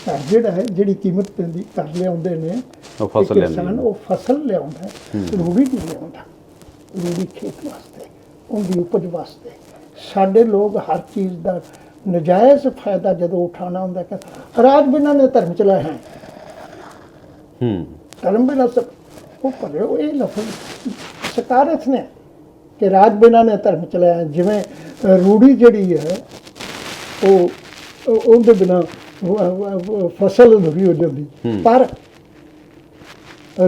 ਘਰ ਜਿਹੜਾ ਹੈ ਜਿਹੜੀ ਕੀਮਤ ਪੈਂਦੀ ਘਰ ਲਿਆਉਂਦੇ ਨੇ, ਉਹ ਫਸਲ ਲਿਆਉਂਦਾ, ਰੂੜੀ ਨਹੀਂ ਲਿਆਉਂਦਾ। ਰੂੜੀ ਖੇਤ ਵਾਸਤੇ, ਉਹਦੀ ਉਪਜ ਵਾਸਤੇ। ਸਾਡੇ ਲੋਕ ਹਰ ਚੀਜ਼ ਦਾ ਨਜਾਇਜ਼ ਫਾਇਦਾ ਜਦੋਂ ਉਠਾਉਣਾ ਹੁੰਦਾ ਕਿ ਰਾਜ ਬਿਨਾਂ ਨੇ ਧਰਮ ਚਲਾਇਆ ਹੈ, ਧਰਮ ਬਿਨਾਂ ਸਭ ਉਹ ਭਰੇ ਉਹ ਇਹ ਲਫ਼ਜ਼ ਸਕਾਰਤ ਨੇ ਕਿ ਰਾਜ ਬਿਨਾਂ ਨੇ ਧਰਮ ਚਲਾਇਆ। ਜਿਵੇਂ ਰੂੜੀ ਜਿਹੜੀ ਹੈ ਉਹ ਉਹਦੇ ਬਿਨਾਂ ਫਸਲ ਅਧੂਰੀ ਹੋ ਜਾਂਦੀ, ਪਰ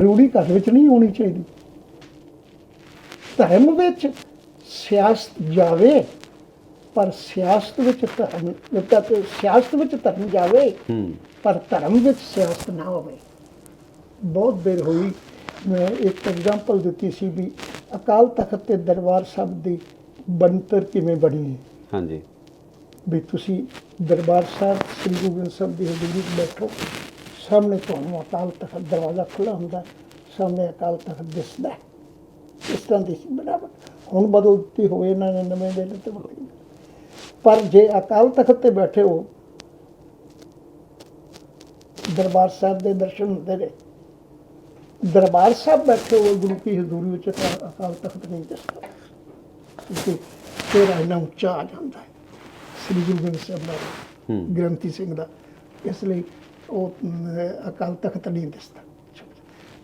ਰੂੜੀ ਘਰ ਵਿੱਚ ਨਹੀਂ ਹੋਣੀ ਚਾਹੀਦੀ। ਧਰਮ ਵਿੱਚ ਸਿਆਸਤ ਜਾਵੇ, ਪਰ ਸਿਆਸਤ ਵਿੱਚ ਧਰਮ ਜਾਵੇ, ਪਰ ਧਰਮ ਵਿੱਚ ਸਿਆਸਤ ਨਾ ਹੋਵੇ। ਬਹੁਤ ਦੇਰ ਹੋਈ ਮੈਂ ਇੱਕ ਐਗਜ਼ਾਮਪਲ ਦਿੱਤੀ ਸੀ ਵੀ ਅਕਾਲ ਤਖਤ ਤੇ ਦਰਬਾਰ ਸਾਹਿਬ ਦੀ ਬਣਤਰ ਕਿਵੇਂ ਬਣੀ ਹੈ। ਹਾਂਜੀ, ਵੀ ਤੁਸੀਂ ਦਰਬਾਰ ਸਾਹਿਬ ਸ੍ਰੀ ਗੁਰੂ ਗ੍ਰੰਥ ਸਾਹਿਬ ਦੀ ਹਜ਼ੂਰੀ ਵਿੱਚ ਬੈਠੋ, ਸਾਹਮਣੇ ਤੁਹਾਨੂੰ ਅਕਾਲ ਤਖਤ ਦਰਵਾਜ਼ਾ ਖੁੱਲ੍ਹਾ ਹੁੰਦਾ, ਸਾਹਮਣੇ ਅਕਾਲ ਤਖਤ ਦਿਸਦਾ। ਇਸ ਤਰ੍ਹਾਂ ਦੀ ਬਣਾਵਟ ਹੁਣ ਬਦਲ ਦਿੱਤੀ ਹੋਵੇ ਇਹਨਾਂ ਨੇ ਨਵੇਂ ਦੇ ਤੇ ਵੱਖਰੀ। ਪਰ ਜੇ ਅਕਾਲ ਤਖਤ ਤੇ ਬੈਠੇ ਹੋ, ਦਰਬਾਰ ਸਾਹਿਬ ਦੇ ਦਰਸ਼ਨ ਹੁੰਦੇ ਨੇ। ਦਰਬਾਰ ਸਾਹਿਬ ਬੈਠੇ ਹੋ ਗੁਰੂ ਕੀ ਹਜ਼ੂਰੀ ਵਿੱਚ, ਅਕਾਲ ਤਖਤ ਨਹੀਂ ਦਿਸਦਾ, ਕਿਉਂਕਿ ਤੇਰਾ ਇੰਨਾ ਉੱਚਾ ਆ ਜਾਂਦਾ ਹੈ ਸ੍ਰੀ ਗੁਰੂ ਗ੍ਰੰਥ ਸਾਹਿਬ ਦਾ। ਗ੍ਰੰਥੀ ਸਿੰਘ ਦਾ, ਇਸ ਲਈ ਉਹ ਅਕਾਲ ਤਖਤ ਨਹੀਂ ਦਿਸਦਾ।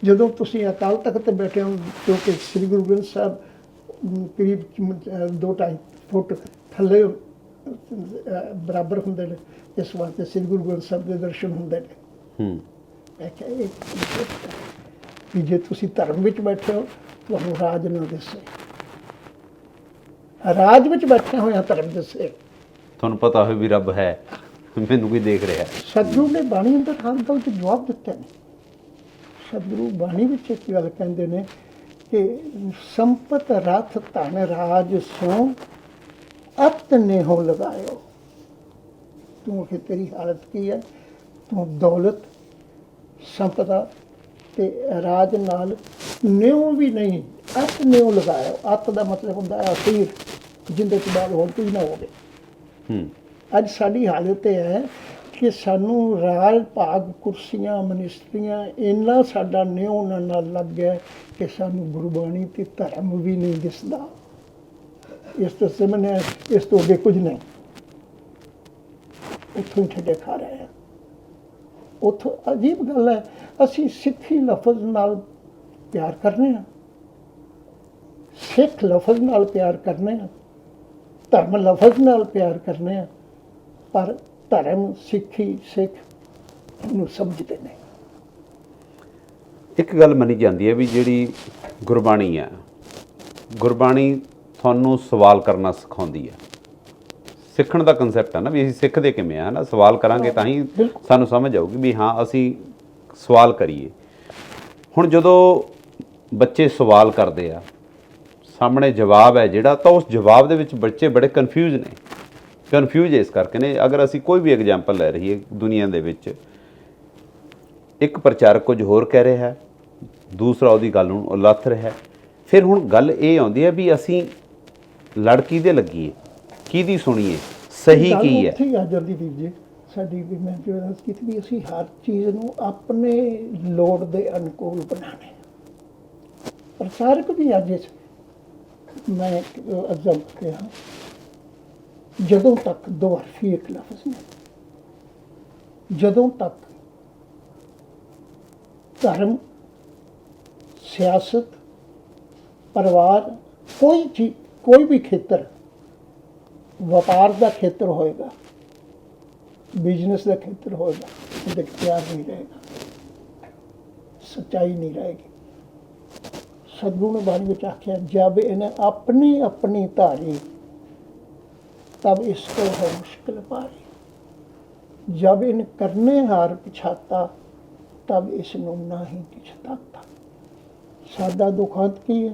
ਜਦੋਂ ਤੁਸੀਂ ਅਕਾਲ ਤਖਤ ਤੇ ਬੈਠੇ ਹੋ, ਕਿਉਂਕਿ ਸ੍ਰੀ ਗੁਰੂ ਗ੍ਰੰਥ ਸਾਹਿਬ ਕਰੀਬ 2-2.5 ਫੁੱਟ ਥੱਲੇ ਬਰਾਬਰ ਹੁੰਦੇ ਨੇ, ਇਸ ਵਾਸਤੇ ਸ੍ਰੀ ਗੁਰੂ ਗ੍ਰੰਥ ਸਾਹਿਬ ਦੇ ਦਰਸ਼ਨ ਹੁੰਦੇ ਨੇ। ਮੈਂ ਕਿਹਾ ਇਹ ਵੀ ਜੇ ਤੁਸੀਂ ਧਰਮ ਵਿੱਚ ਬੈਠੇ ਹੋ, ਤੁਹਾਨੂੰ ਰਾਜ ਨਾ ਦਿਸੇ, ਰਾਜ ਵਿੱਚ ਬੈਠੇ ਹੋਇਆ ਧਰਮ ਦਿਸੇ। ਤੁਹਾਨੂੰ ਪਤਾ ਹੋਵੇ ਵੀ ਰੱਬ ਹੈ, ਮੈਨੂੰ ਕੋਈ ਦੇਖ ਰਿਹਾ। ਸਤਿਗੁਰੂ ਨੇ ਬਾਣੀ ਅੰਦਰ ਹਰ ਗੱਲ 'ਚ ਜਵਾਬ ਦਿੱਤੇ ਨੇ। ਸਤਿਗੁਰੂ ਬਾਣੀ ਵਿੱਚ ਇੱਕ ਗੱਲ ਕਹਿੰਦੇ ਨੇ ਕਿ ਸੰਪਤ ਰਥ ਧਨ ਰਾਜ ਸੋ ਅਤ ਨੇ ਹੋ ਲਗਾਇਓ। ਤੂੰ ਕਿ ਤੇਰੀ ਹਾਲਤ ਕੀ ਹੈ? ਤੂੰ ਦੌਲਤ, ਸੰਪਦਾ ਤੇ ਰਾਜ ਨਾਲ ਨਿਉ ਵੀ ਨਹੀਂ, ਅਤ ਨਿਉ ਲਗਾਇਓ। ਅਤ ਦਾ ਮਤਲਬ ਹੁੰਦਾ ਹੈ ਅਖੀਰ, ਜਿੰਦੇ ਤੋਂ ਬਾਅਦ ਹੋਰ ਕੋਈ ਨਾ ਹੋਵੇ। ਅੱਜ ਸਾਡੀ ਹਾਲਤ ਇਹ ਹੈ ਕਿ ਸਾਨੂੰ ਰਾਜ ਭਾਗ, ਕੁਰਸੀਆਂ, ਮਨਿਸਟਰੀਆਂ ਇੰਨਾ ਸਾਡਾ ਨਿਉ ਨਾਲ ਲੱਗ ਗਿਆ ਕਿ ਸਾਨੂੰ ਗੁਰਬਾਣੀ ਤੇ ਧਰਮ ਵੀ ਨਹੀਂ ਦਿਸਦਾ। ਇਸ ਤੋਂ ਸਾਹਮਣੇ, ਇਸ ਤੋਂ ਅੱਗੇ ਕੁਝ ਨਹੀਂ। ਉੱਥੋਂ ਠੱਡੇ ਖਾ ਰਹੇ ਹਾਂ। ਉੱਥੋਂ ਅਜੀਬ ਗੱਲ ਹੈ, ਅਸੀਂ ਸਿੱਖੀ ਲਫ਼ਜ਼ ਨਾਲ ਪਿਆਰ ਕਰਨੇ ਹਾਂ, ਸਿੱਖ ਲਫ਼ਜ਼ ਨਾਲ ਪਿਆਰ ਕਰਨੇ ਹਾਂ, ਧਰਮ ਲਫ਼ਜ਼ ਨਾਲ ਪਿਆਰ ਕਰਨੇ ਹਾਂ, ਪਰ ਧਰਮ, ਸਿੱਖੀ, ਸਿੱਖ ਨੂੰ ਸਮਝਦੇ ਨਹੀਂ। ਇੱਕ ਗੱਲ ਮੰਨੀ ਜਾਂਦੀ ਹੈ ਵੀ ਜਿਹੜੀ ਗੁਰਬਾਣੀ ਹੈ, ਗੁਰਬਾਣੀ ਤੁਹਾਨੂੰ ਸਵਾਲ ਕਰਨਾ ਸਿਖਾਉਂਦੀ ਹੈ। ਸਿੱਖਣ ਦਾ ਕਨਸੈਪਟ ਹੈ ਨਾ ਵੀ ਅਸੀਂ ਸਿੱਖਦੇ ਕਿਵੇਂ ਆ ਨਾ, ਸਵਾਲ ਕਰਾਂਗੇ ਤਾਂ ਹੀ ਸਾਨੂੰ ਸਮਝ ਆਊਗੀ ਵੀ ਹਾਂ ਅਸੀਂ ਸਵਾਲ ਕਰੀਏ। ਹੁਣ ਜਦੋਂ ਬੱਚੇ ਸਵਾਲ ਕਰਦੇ ਆ, ਸਾਹਮਣੇ ਜਵਾਬ ਹੈ ਜਿਹੜਾ, ਤਾਂ ਉਸ ਜਵਾਬ ਦੇ ਵਿੱਚ ਬੱਚੇ ਬੜੇ ਕਨਫਿਊਜ਼ ਨੇ। ਕਨਫਿਊਜ਼ ਇਸ ਕਰਕੇ ਨੇ, ਅਗਰ ਅਸੀਂ ਕੋਈ ਵੀ ਐਗਜ਼ਾਮਪਲ ਲੈ ਰਹੀਏ ਦੁਨੀਆ ਦੇ ਵਿੱਚ, ਇੱਕ ਪ੍ਰਚਾਰਕ ਕੁਝ ਹੋਰ ਕਹਿ ਰਿਹਾ ਹੈ, ਦੂਸਰਾ ਉਹਦੀ ਗੱਲ ਨੂੰ ਉਲੱਥ ਰਿਹਾ ਹੈ। ਫਿਰ ਹੁਣ ਗੱਲ ਇਹ ਆਉਂਦੀ ਹੈ ਵੀ ਅਸੀਂ ਲੜ ਕਿਹਦੇ ਲੱਗੀਏ, ਕਿਹਦੀ ਸੁਣੀਏ, ਸਹੀ ਕੀ ਹੈ। ਉੱਥੇ ਆ ਜਾਂਦੀ ਵੀਰ ਜੀ ਸਾਡੀ ਵੀ, ਮੈਂ ਜੋ ਦੱਸ ਕੀਤੀ ਵੀ ਅਸੀਂ ਹਰ ਚੀਜ਼ ਨੂੰ ਆਪਣੇ ਲੋੜ ਦੇ ਅਨੁਕੂਲ ਬਣਾਉਣੇ। ਪ੍ਰਚਾਰਕ ਵੀ ਅੱਜ ਮੈਂ ਐਗਜ਼ਾਮਪਲ ਕਿਹਾ, ਜਦੋਂ ਤੱਕ ਦੁਆਰਫੀ ਇੱਕ ਲਫ਼ਜ਼ ਨਹੀਂ, ਜਦੋਂ ਤੱਕ ਧਰਮ, ਸਿਆਸਤ, ਪਰਿਵਾਰ, ਕੋਈ ਚੀਜ਼, ਕੋਈ ਵੀ ਖੇਤਰ, ਵਪਾਰ ਦਾ ਖੇਤਰ ਹੋਏਗਾ, ਬਿਜ਼ਨਸ ਦਾ ਖੇਤਰ ਹੋਏਗਾ, ਉਹਦੇ ਪਿਆਰ ਨਹੀਂ ਰਹੇਗਾ, ਸੱਚਾਈ ਨਹੀਂ ਰਹੇਗੀ। ਸਤਿਗੁਰੂ ਨੇ ਬਾਣੀ ਵਿੱਚ ਆਖਿਆ, ਜਬ ਇਹਨੇ ਆਪਣੀ ਆਪਣੀ ਧਾਰੀ तब इसको है मुश्किल पारी। जब इन करने हार पिछाता तब इसनों ना ही पिछताता। साडा दुखांत की है,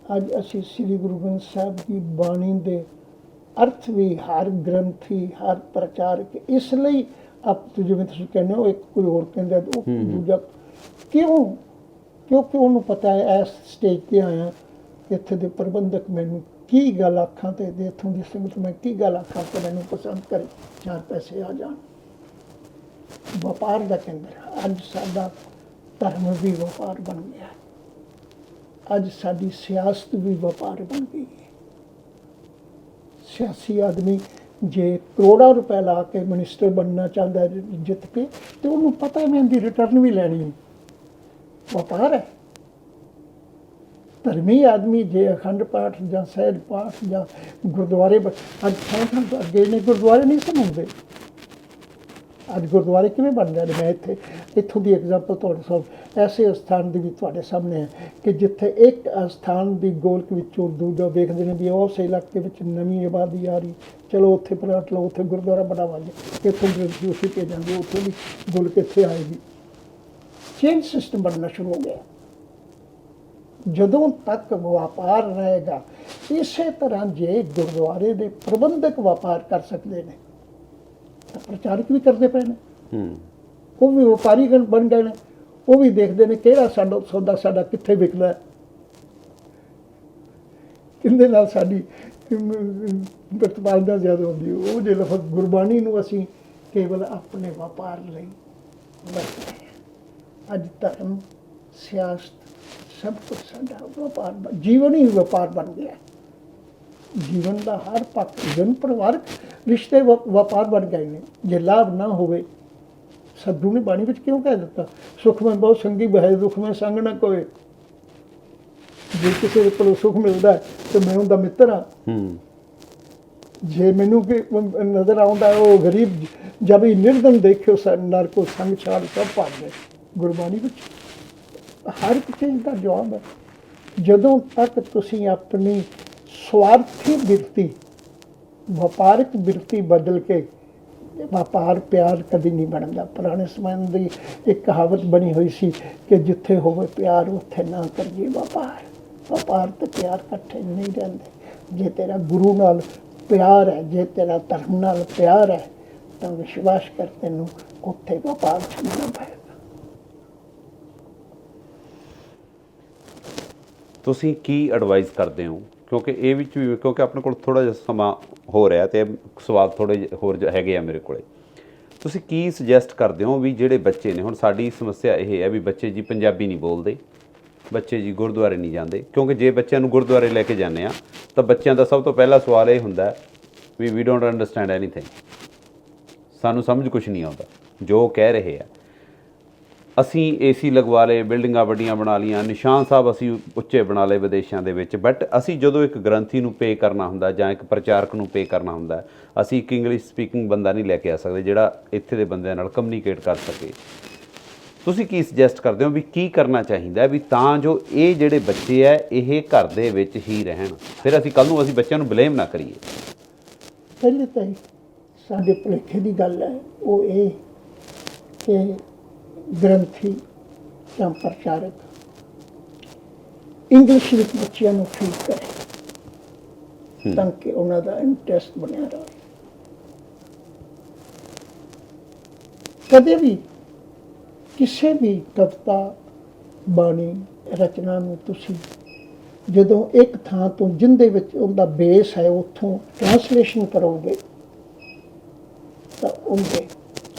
अज असी श्री गुरु ग्रंथ साहब की बाणी दे अर्थ भी हर ग्रंथी, हर प्रचारक इसलिए आप जिवें तुसीं कहने हो एक कोई होर कहंदा दूजा क्यों, क्योंकि उन्होंने पता है इस स्टेज पर आया इत्थे दे प्रबंधक मैनूं की गल आखां ते इत्थों दी संगत मैं की गल आखां ते मैनूं पसंद करे, 4 पैसे आ जाण। व्यापार दा केंद्र अज साडा धर्म भी व्यापार बन गया, अज साडी सियासत भी व्यापार बन गई है। सियासी आदमी जे करोड़ों रुपए ला के मिनिस्टर बनना चाहता है जित के, तो उन्होंने पता है मैं इनकी रिटर्न भी लैनी है, व्यापार है। धर्मी आदमी जे अखंड पाठ या सहज पाठ या गुरुद्वारे अज थां अगे ने गुरुद्वारे नहीं समझते, अज गुरुद्वारे किवें बन रहे हैं। मैं इत्थों की एग्जाम्पल तुहाडे साहब ऐसे स्थान की भी तुहाडे सामने है कि जिथे एक स्थान की गोलक विचों दूजा वेखदे ने भी उस इलाके विच नवीं आबादी आ रही, चलो उत्थे प्लाट लो, उत्थे गुरुद्वारा बनावांगे, इत्थों ग्रंथी उसे भेजांगे, उत्थों भी गोलक इत्थे आएगी। चेंज सिस्टम बनना शुरू हो गया। जदों तक व्यापार रहेगा इसे तरह जे गुरुद्वारे के प्रबंधक व्यापार कर सकते हैं तो प्रचारक भी करते पे ने, वो भी व्यापारी बन गए हैं, वो भी देखते हैं कि सौदा साडा कित्थे विकदा है, किंदे नाल साडी प्रतिपालना ज़्यादा होंदी है। वो जो लफज गुरबाणी नूं असीं केवल अपने व्यापार लई वरतते हैं। अज धर्म, सियासत सब कुछ साडा व्यापार, जीवन ही व्यापार बन गया। ਜੀਵਨ ਦਾ ਹਰ ਪੱਖ ਜਨ ਪਰਿਵਾਰਕ ਰਿਸ਼ਤੇ ਵਪਾਰ ਬਣ ਗਏ ਨੇ। ਜੇ ਲਾਭ ਨਾ ਹੋਵੇ, ਸਤਿਗੁਰੂ ਨੇ ਬਾਣੀ ਵਿੱਚ ਕਿਉਂ ਕਹਿ ਦਿੱਤਾ, ਸੁਖ ਮੈਂ ਬਹੁਤ ਸੰਗੀ ਬਹਿ ਦੁੱਖ ਮੈਂ ਸੰਗ ਨਾ ਕੋਏ। ਜੇ ਕਿਸੇ ਕੋਲੋਂ ਸੁਖ ਮਿਲਦਾ ਤੇ ਮੈਂ ਉਹਦਾ ਮਿੱਤਰ ਹਾਂ। ਜੇ ਮੈਨੂੰ ਕਿ ਨਜ਼ਰ ਆਉਂਦਾ ਉਹ ਗਰੀਬ, ਜਦ ਹੀ ਨਿਰਧਨ ਦੇਖਿਓ ਨਰਕੋ ਸੰਗ ਛਾੜ ਸਭ ਭਾਗੇ। ਗੁਰਬਾਣੀ ਵਿੱਚ ਹਰ ਇੱਕ ਚੀਜ਼ ਦਾ ਜਵਾਬ ਹੈ। ਜਦੋਂ ਤੱਕ ਤੁਸੀਂ ਆਪਣੀ ਸਵਾਰਥੀ ਬਿਰਤੀ, ਵਪਾਰਕ ਬਿਰਤੀ ਬਦਲ ਕੇ, ਵਪਾਰ ਪਿਆਰ ਕਦੀ ਨਹੀਂ ਬਣਦਾ। ਪੁਰਾਣੇ ਸਮੇਂ ਦੀ ਇੱਕ ਕਹਾਵਤ ਬਣੀ ਹੋਈ ਸੀ ਕਿ ਜਿੱਥੇ ਹੋਵੇ ਪਿਆਰ ਉੱਥੇ ਨਾ ਕਰੀਏ ਵਪਾਰ। ਵਪਾਰ ਤੇ ਪਿਆਰ ਇਕੱਠੇ ਨਹੀਂ ਰਹਿੰਦੇ। ਜੇ ਤੇਰਾ ਗੁਰੂ ਨਾਲ ਪਿਆਰ ਹੈ, ਜੇ ਤੇਰਾ ਧਰਮ ਨਾਲ ਪਿਆਰ ਹੈ, ਤਾਂ ਵਿਸ਼ਵਾਸ ਕਰ ਤੈਨੂੰ ਉੱਥੇ ਵਪਾਰ ਛੱਡਣਾ ਪਏਗਾ। ਤੁਸੀਂ ਕੀ ਐਡਵਾਈਸ ਕਰਦੇ ਹੋ? ਕਿਉਂਕਿ ਇਹ ਵਿੱਚ ਵੀ, ਕਿਉਂਕਿ ਆਪਣੇ ਕੋਲ ਥੋੜ੍ਹਾ ਜਿਹਾ ਸਮਾਂ ਹੋ ਰਿਹਾ ਅਤੇ ਸਵਾਲ ਥੋੜ੍ਹੇ ਜਿਹੇ ਹੋਰ ਹੈਗੇ ਆ ਮੇਰੇ ਕੋਲ। ਤੁਸੀਂ ਕੀ ਸੁਜੈਸਟ ਕਰਦੇ ਹੋ ਵੀ ਜਿਹੜੇ ਬੱਚੇ ਨੇ, ਹੁਣ ਸਾਡੀ ਸਮੱਸਿਆ ਇਹ ਹੈ ਵੀ ਬੱਚੇ ਜੀ ਪੰਜਾਬੀ ਨਹੀਂ ਬੋਲਦੇ, ਬੱਚੇ ਜੀ ਗੁਰਦੁਆਰੇ ਨਹੀਂ ਜਾਂਦੇ। ਕਿਉਂਕਿ ਜੇ ਬੱਚਿਆਂ ਨੂੰ ਗੁਰਦੁਆਰੇ ਲੈ ਕੇ ਜਾਂਦੇ ਆ ਤਾਂ ਬੱਚਿਆਂ ਦਾ ਸਭ ਤੋਂ ਪਹਿਲਾ ਸਵਾਲ ਇਹ ਹੁੰਦਾ ਵੀ ਵੀ ਡੋਂਟ ਅੰਡਰਸਟੈਂਡ ਐਨੀਥਿੰਗ, ਸਾਨੂੰ ਸਮਝ ਕੁਛ ਨਹੀਂ ਆਉਂਦਾ ਜੋ ਕਹਿ ਰਹੇ ਆ। ਅਸੀਂ ਏਸੀ ਲਗਵਾ ਲਏ, ਬਿਲਡਿੰਗਾਂ ਵੱਡੀਆਂ ਬਣਾ ਲਈਆਂ, ਨਿਸ਼ਾਨ ਸਾਹਿਬ ਅਸੀਂ ਉੱਚੇ ਬਣਾ ਲਏ ਵਿਦੇਸ਼ਾਂ ਦੇ ਵਿੱਚ, ਬਟ ਅਸੀਂ ਜਦੋਂ ਇੱਕ ਗ੍ਰੰਥੀ ਨੂੰ ਪੇ ਕਰਨਾ ਹੁੰਦਾ ਜਾਂ ਇੱਕ ਪ੍ਰਚਾਰਕ ਨੂੰ ਪੇ ਕਰਨਾ ਹੁੰਦਾ, ਅਸੀਂ ਇੱਕ ਇੰਗਲਿਸ਼ ਸਪੀਕਿੰਗ ਬੰਦਾ ਨਹੀਂ ਲੈ ਕੇ ਆ ਸਕਦੇ ਜਿਹੜਾ ਇੱਥੇ ਦੇ ਬੰਦਿਆਂ ਨਾਲ ਕਮਿਊਨੀਕੇਟ ਕਰ ਸਕੇ। ਤੁਸੀਂ ਕੀ ਸੁਜੈਸਟ ਕਰਦੇ ਹੋ ਵੀ ਕੀ ਕਰਨਾ ਚਾਹੀਦਾ ਵੀ ਤਾਂ ਜੋ ਇਹ ਜਿਹੜੇ ਬੱਚੇ ਹੈ ਇਹ ਘਰ ਦੇ ਵਿੱਚ ਹੀ ਰਹਿਣ, ਫਿਰ ਅਸੀਂ ਕੱਲ੍ਹ ਨੂੰ ਅਸੀਂ ਬੱਚਿਆਂ ਨੂੰ ਬਲੇਮ ਨਾ ਕਰੀਏ? ਪਹਿਲੇ ਤਾਂ ਸਾਡੇ ਭੁਲੇਖੇ ਦੀ ਗੱਲ ਹੈ ਉਹ ਇਹ ਕਿ ਗ੍ਰੰਥੀ ਜਾਂ ਪ੍ਰਚਾਰਕ ਇੰਗਲਿਸ਼ ਵਿੱਚ ਬੱਚਿਆਂ ਨੂੰ ਫੀਡ ਕਰੇ ਤਾਂ ਕਿ ਉਹਨਾਂ ਦਾ ਇੰਟਰਸਟ ਬਣਿਆ ਰਹੇ। ਕਦੇ ਵੀ ਕਿਸੇ ਵੀ ਕਵਿਤਾ, ਬਾਣੀ, ਰਚਨਾ ਨੂੰ ਤੁਸੀਂ ਜਦੋਂ ਇੱਕ ਥਾਂ ਤੋਂ ਜਿਹਦੇ ਵਿੱਚ ਉਹਦਾ ਬੇਸ ਹੈ ਉੱਥੋਂ ਟ੍ਰਾਂਸਲੇਸ਼ਨ ਕਰੋਗੇ ਤਾਂ ਉਹਦੇ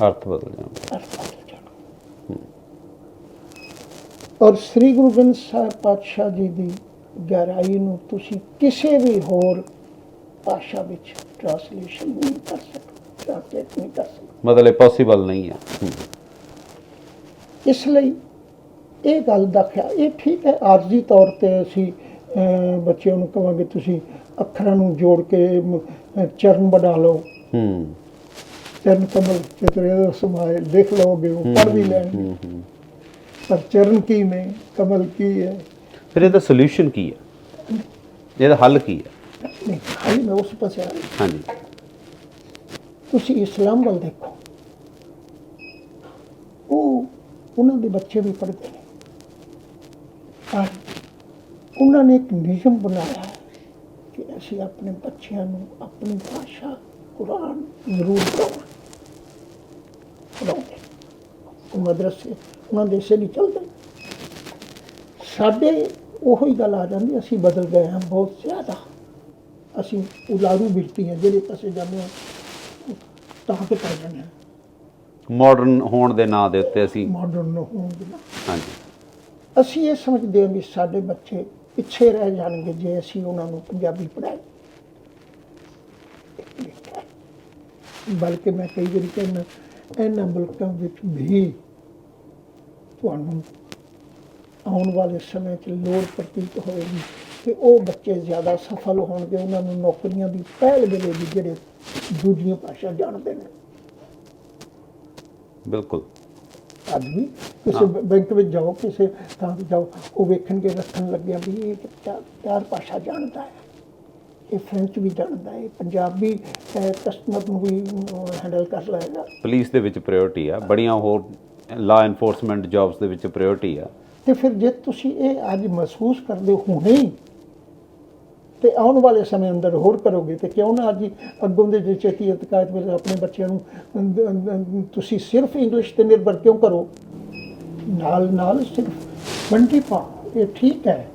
ਅਰਥ ਬਦਲ ਜਾਣ। ਔਰ ਸ੍ਰੀ ਗੁਰੂ ਗ੍ਰੰਥ ਸਾਹਿਬ ਪਾਤਸ਼ਾਹ ਜੀ ਦੀ ਗਹਿਰਾਈ ਨੂੰ ਤੁਸੀਂ ਕਿਸੇ ਵੀ ਹੋਰ ਭਾਸ਼ਾ ਵਿੱਚ ਟ੍ਰਾਂਸਲੇਸ਼ਨ ਨਹੀਂ ਕਰ ਸਕਦੇ, ਟ੍ਰਾਂਸਲੇਟ ਨਹੀਂ ਕਰ ਸਕਦੇ। ਮਤਲਬ ਪੋਸੀਬਲ ਨਹੀਂ ਹੈ। ਇਸ ਲਈ ਇਹ ਗੱਲ ਦਾ ਖਿਆਲ, ਇਹ ਠੀਕ ਹੈ ਆਰਜ਼ੀ ਤੌਰ 'ਤੇ ਅਸੀਂ ਬੱਚਿਆਂ ਨੂੰ ਕਹਾਂਗੇ ਤੁਸੀਂ ਅੱਖਰਾਂ ਨੂੰ ਜੋੜ ਕੇ ਚਰਨ ਬਣਾ ਲਓ, ਚਰਨ ਕਮਲ ਚਿਤਰੇ ਸਮਾਏ ਲਿਖ ਲਓਗੇ, ਉਹ ਪੜ੍ਹ ਵੀ ਲੈਣਗੇ। ਪਰ ਚਰਨ ਕੀ ਨੇ, ਕਮਲ ਕੀ ਹੈ? ਫਿਰ ਇਹਦਾ ਸੋਲਿਊਸ਼ਨ ਕੀ ਹੈ, ਇਹਦਾ ਹੱਲ ਕੀ ਹੈ? ਨਹੀਂ, ਹੱਲ ਮੈਂ ਉਸ ਪਾਸੇ ਆ ਰਹੀ। ਹਾਂਜੀ, ਤੁਸੀਂ ਇਸਲਾਮ ਵੱਲ ਦੇਖੋ, ਉਹਨਾਂ ਦੇ ਬੱਚੇ ਵੀ ਪੜ੍ਹਦੇ ਨੇ, ਪਰ ਉਹਨਾਂ ਨੇ ਇੱਕ ਨਿਯਮ ਬਣਾਇਆ ਕਿ ਅਸੀਂ ਆਪਣੇ ਬੱਚਿਆਂ ਨੂੰ ਆਪਣੀ ਭਾਸ਼ਾ ਕੁਰਾਨ ਜ਼ਰੂਰ ਪੜ੍ਹਾਉਂਦੇ। ਉਹ ਮਦਰਸੇ ਉਹਨਾਂ ਦੇ ਸੇ ਨਹੀਂ ਚੱਲਦੇ। ਸਾਡੇ ਉਹੀ ਗੱਲ ਆ ਜਾਂਦੀ, ਅਸੀਂ ਬਦਲ ਗਏ ਹਾਂ ਬਹੁਤ ਜ਼ਿਆਦਾ। ਅਸੀਂ ਉਲਾਰੂ ਬਿਰਤੀ ਹਾਂ, ਜਿਹੜੇ ਪਾਸੇ ਜਾਂਦੇ ਹਾਂ ਤਾਂ ਕਿ ਪੈ ਜਾਂਦੇ ਹਾਂ। ਮਾਡਰਨ ਹੋਣ ਦੇ ਨਾਂ ਦੇ ਉੱਤੇ ਅਸੀਂ ਮਾਡਰਨ ਹੋਣ ਦੇ ਨਾਂ, ਹਾਂਜੀ, ਅਸੀਂ ਇਹ ਸਮਝਦੇ ਹਾਂ ਵੀ ਸਾਡੇ ਬੱਚੇ ਪਿੱਛੇ ਰਹਿ ਜਾਣਗੇ ਜੇ ਅਸੀਂ ਉਹਨਾਂ ਨੂੰ ਪੰਜਾਬੀ ਪੜ੍ਹਾਈ। ਬਲਕਿ ਮੈਂ ਕਈ ਵਾਰੀ ਕਹਿੰਦਾ ਇਹਨਾਂ ਮੁਲਕਾਂ ਵਿੱਚ ਵੀ ਤੁਹਾਨੂੰ ਆਉਣ ਵਾਲੇ ਸਮੇਂ 'ਚ ਲੋੜ ਪ੍ਰਤੀਤ ਹੋਵੇਗੀ ਕਿ ਉਹ ਬੱਚੇ ਜ਼ਿਆਦਾ ਸਫਲ ਹੋਣਗੇ, ਉਹਨਾਂ ਨੂੰ ਨੌਕਰੀਆਂ ਦੀ ਪਹਿਲ ਮਿਲੇਗੀ ਜਿਹੜੇ ਦੂਜੀਆਂ ਭਾਸ਼ਾ ਜਾਣਦੇ ਨੇ। ਬਿਲਕੁਲ। ਅੱਜ ਵੀ ਕਿਸੇ ਬੈਂਕ ਵਿੱਚ ਜਾਓ, ਕਿਸੇ ਥਾਂ 'ਤੇ ਜਾਓ, ਉਹ ਵੇਖਣਗੇ ਰੱਖਣ ਲੱਗਿਆ ਵੀ ਇਹ ਚਾਰ ਭਾਸ਼ਾ ਜਾਣਦਾ ਹੈ, ਇਹ ਫ੍ਰੈਂਚ ਵੀ ਜਾਣਦਾ ਹੈ, ਪੰਜਾਬੀ ਕਸਟਮਰ ਨੂੰ ਵੀ ਹੈਂਡਲ ਕਰ ਲਏਗਾ। ਪੁਲਿਸ ਦੇ ਵਿੱਚ ਪ੍ਰਾਇੋਰਟੀ ਆ, ਬੜੀਆਂ ਹੋਰ ਲਾ ਐਨਫੋਰਸਮੈਂਟ ਜੌਬਸ ਦੇ ਵਿੱਚ ਪ੍ਰਾਇੋਰਟੀ ਆ। ਤੇ ਫਿਰ ਜੇ ਤੁਸੀਂ ਇਹ ਅੱਜ ਮਹਿਸੂਸ ਕਰਦੇ ਹੋ ਹੁਣੇ ਹੀ ਤੇ ਆਉਣ ਵਾਲੇ ਸਮੇਂ ਅੰਦਰ ਹੋਰ ਕਰੋਗੇ ਤੇ ਕਿਉਂ ਨਾ ਅੱਜ ਅੱਗੋਂ ਦੇ ਜੇ ਛੇਤੀ ਅਤਕਾਇਤ ਵਿੱਚ ਆਪਣੇ ਬੱਚਿਆਂ ਨੂੰ ਤੁਸੀਂ ਸਿਰਫ ਇੰਗਲਿਸ਼ ਤੇ ਨਿਰਭਰ ਕਿਉਂ ਕਰੋ? ਨਾਲ ਸਿਰਫ 20 ਪਾਓ। ਇਹ ਠੀਕ ਹੈ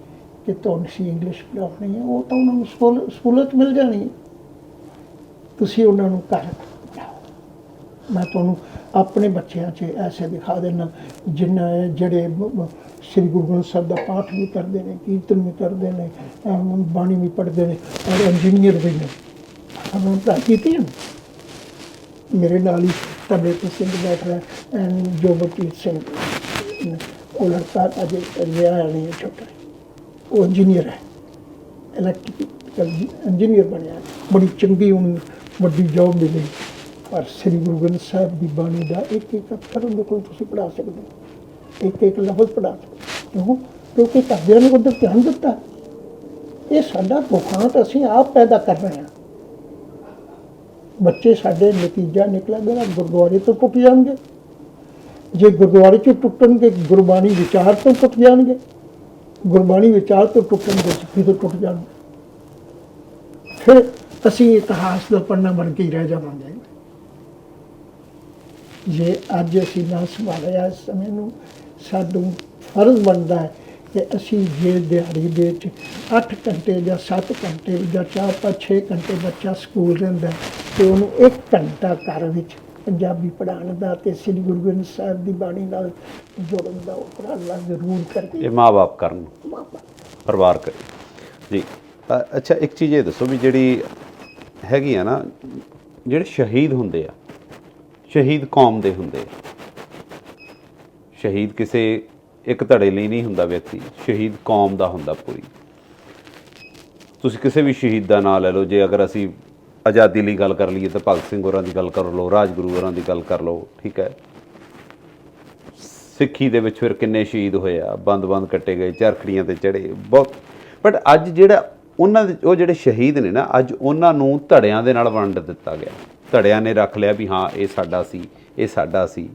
ਕਿ ਤੁਹਾਨੂੰ ਇੰਗਲਿਸ਼ ਪੜ੍ਹਾਉਣੀ ਹੈ, ਉਹ ਤਾਂ ਉਹਨਾਂ ਨੂੰ ਸਕੂਲਾਂ 'ਚ ਮਿਲ ਜਾਣੀ ਹੈ। ਤੁਸੀਂ ਉਹਨਾਂ ਨੂੰ ਘਰ ਪੜ੍ਹਾਓ। मैं तुहानूं अपने बच्चों से ऐसे दिखा देना जिन्हें जड़े श्री गुरु ग्रंथ साहब का पाठ भी करते हैं, कीर्तन भी करते हैं, बाणी भी पढ़ते हैं और इंजीनियर भी ने। हमने पढ़ाई की मेरे नाल ही तबेत सिंह बैठ रहा है, जोगप्रीत सिंह, वो लड़का अजय लिया नहीं है छोटा, वो इंजीनियर है, इलैक्ट्रिकल इंजीनियर बनया, बड़ी चंगी उन्हें वड्डी जॉब मिली। पर श्री गुरु ग्रंथ साहब की बाणी का एक एक अक्षर उन्हें को पढ़ा सकते हो, एक एक लफ्ज़ पढ़ा सकते हो, क्योंकि घरदिਆਂ ने उधर ध्यान दिता। ये साडा दुखांत असीं आप पैदा कर रहे हैं। बच्चे साडे नतीजा निकलेगा गुरुद्वारे तो टुट जाएंगे, जे गुरुद्वारे चो टुटणगे गुरबाणी विचार तो टुट जाएंगे, गुरबाणी विचार तो टुटणगे सिੱਖੀ तो टुट जाएंगे, फिर असीं इतिहास का पन्ना बन के ही रह जावांगे। जे अज असीं ना संभालिया इस समय नूं, साडू फर्ज बनता है कि असीं जे दिहाड़ी दे 8 घंटे या 7 घंटे या 4-5-6 घंटे बच्चा स्कूल रहिंदा तो उन्होंने 1 घंटा घर विच पंजाबी पढ़ाने का ते श्री गुरु ग्रंथ साहिब की बाणी नाल जोड़न का उपराला जरूर करके ये माँ बाप करन, परिवार करे जी। अच्छा एक चीज़ ये दसो भी जिहड़ी हैगी आ ना, ਜਿਹੜੇ ਸ਼ਹੀਦ ਹੁੰਦੇ ਆ, ਸ਼ਹੀਦ ਕੌਮ ਦੇ ਹੁੰਦੇ ਆ। ਸ਼ਹੀਦ ਕਿਸੇ ਇੱਕ ਧੜੇ ਲਈ ਨਹੀਂ ਹੁੰਦਾ ਵਿਅਕਤੀ, ਸ਼ਹੀਦ ਕੌਮ ਦਾ ਹੁੰਦਾ ਪੂਰੀ। ਤੁਸੀਂ ਕਿਸੇ ਵੀ ਸ਼ਹੀਦ ਦਾ ਨਾਂ ਲੈ ਲਓ, ਜੇ ਅਗਰ ਅਸੀਂ ਆਜ਼ਾਦੀ ਲਈ ਗੱਲ ਕਰ ਲਈਏ ਤਾਂ ਭਗਤ ਸਿੰਘ ਹੋਰਾਂ ਦੀ ਗੱਲ ਕਰ ਲਓ, ਰਾਜਗੁਰੂ ਹੋਰਾਂ ਦੀ ਗੱਲ ਕਰ ਲਓ, ਠੀਕ ਹੈ। ਸਿੱਖੀ ਦੇ ਵਿੱਚ ਫਿਰ ਕਿੰਨੇ ਸ਼ਹੀਦ ਹੋਏ ਆ, ਬੰਦ ਕੱਟੇ ਗਏ, ਚਰਖੜੀਆਂ ਤੇ ਚੜ੍ਹੇ ਬਹੁਤ। ਬਟ ਅੱਜ ਜਿਹੜਾ ਉਹਨਾਂ ਦੇ ਉਹ ਜਿਹੜੇ ਸ਼ਹੀਦ ਨੇ ਨਾ, ਅੱਜ ਉਹਨਾਂ ਨੂੰ ਧੜਿਆਂ ਦੇ ਨਾਲ ਵੰਡ ਦਿੱਤਾ ਗਿਆ। ਧੜਿਆਂ ਨੇ ਰੱਖ ਲਿਆ ਵੀ ਹਾਂ ਇਹ ਸਾਡਾ ਸੀ, ਇਹ ਸਾਡਾ ਸੀ।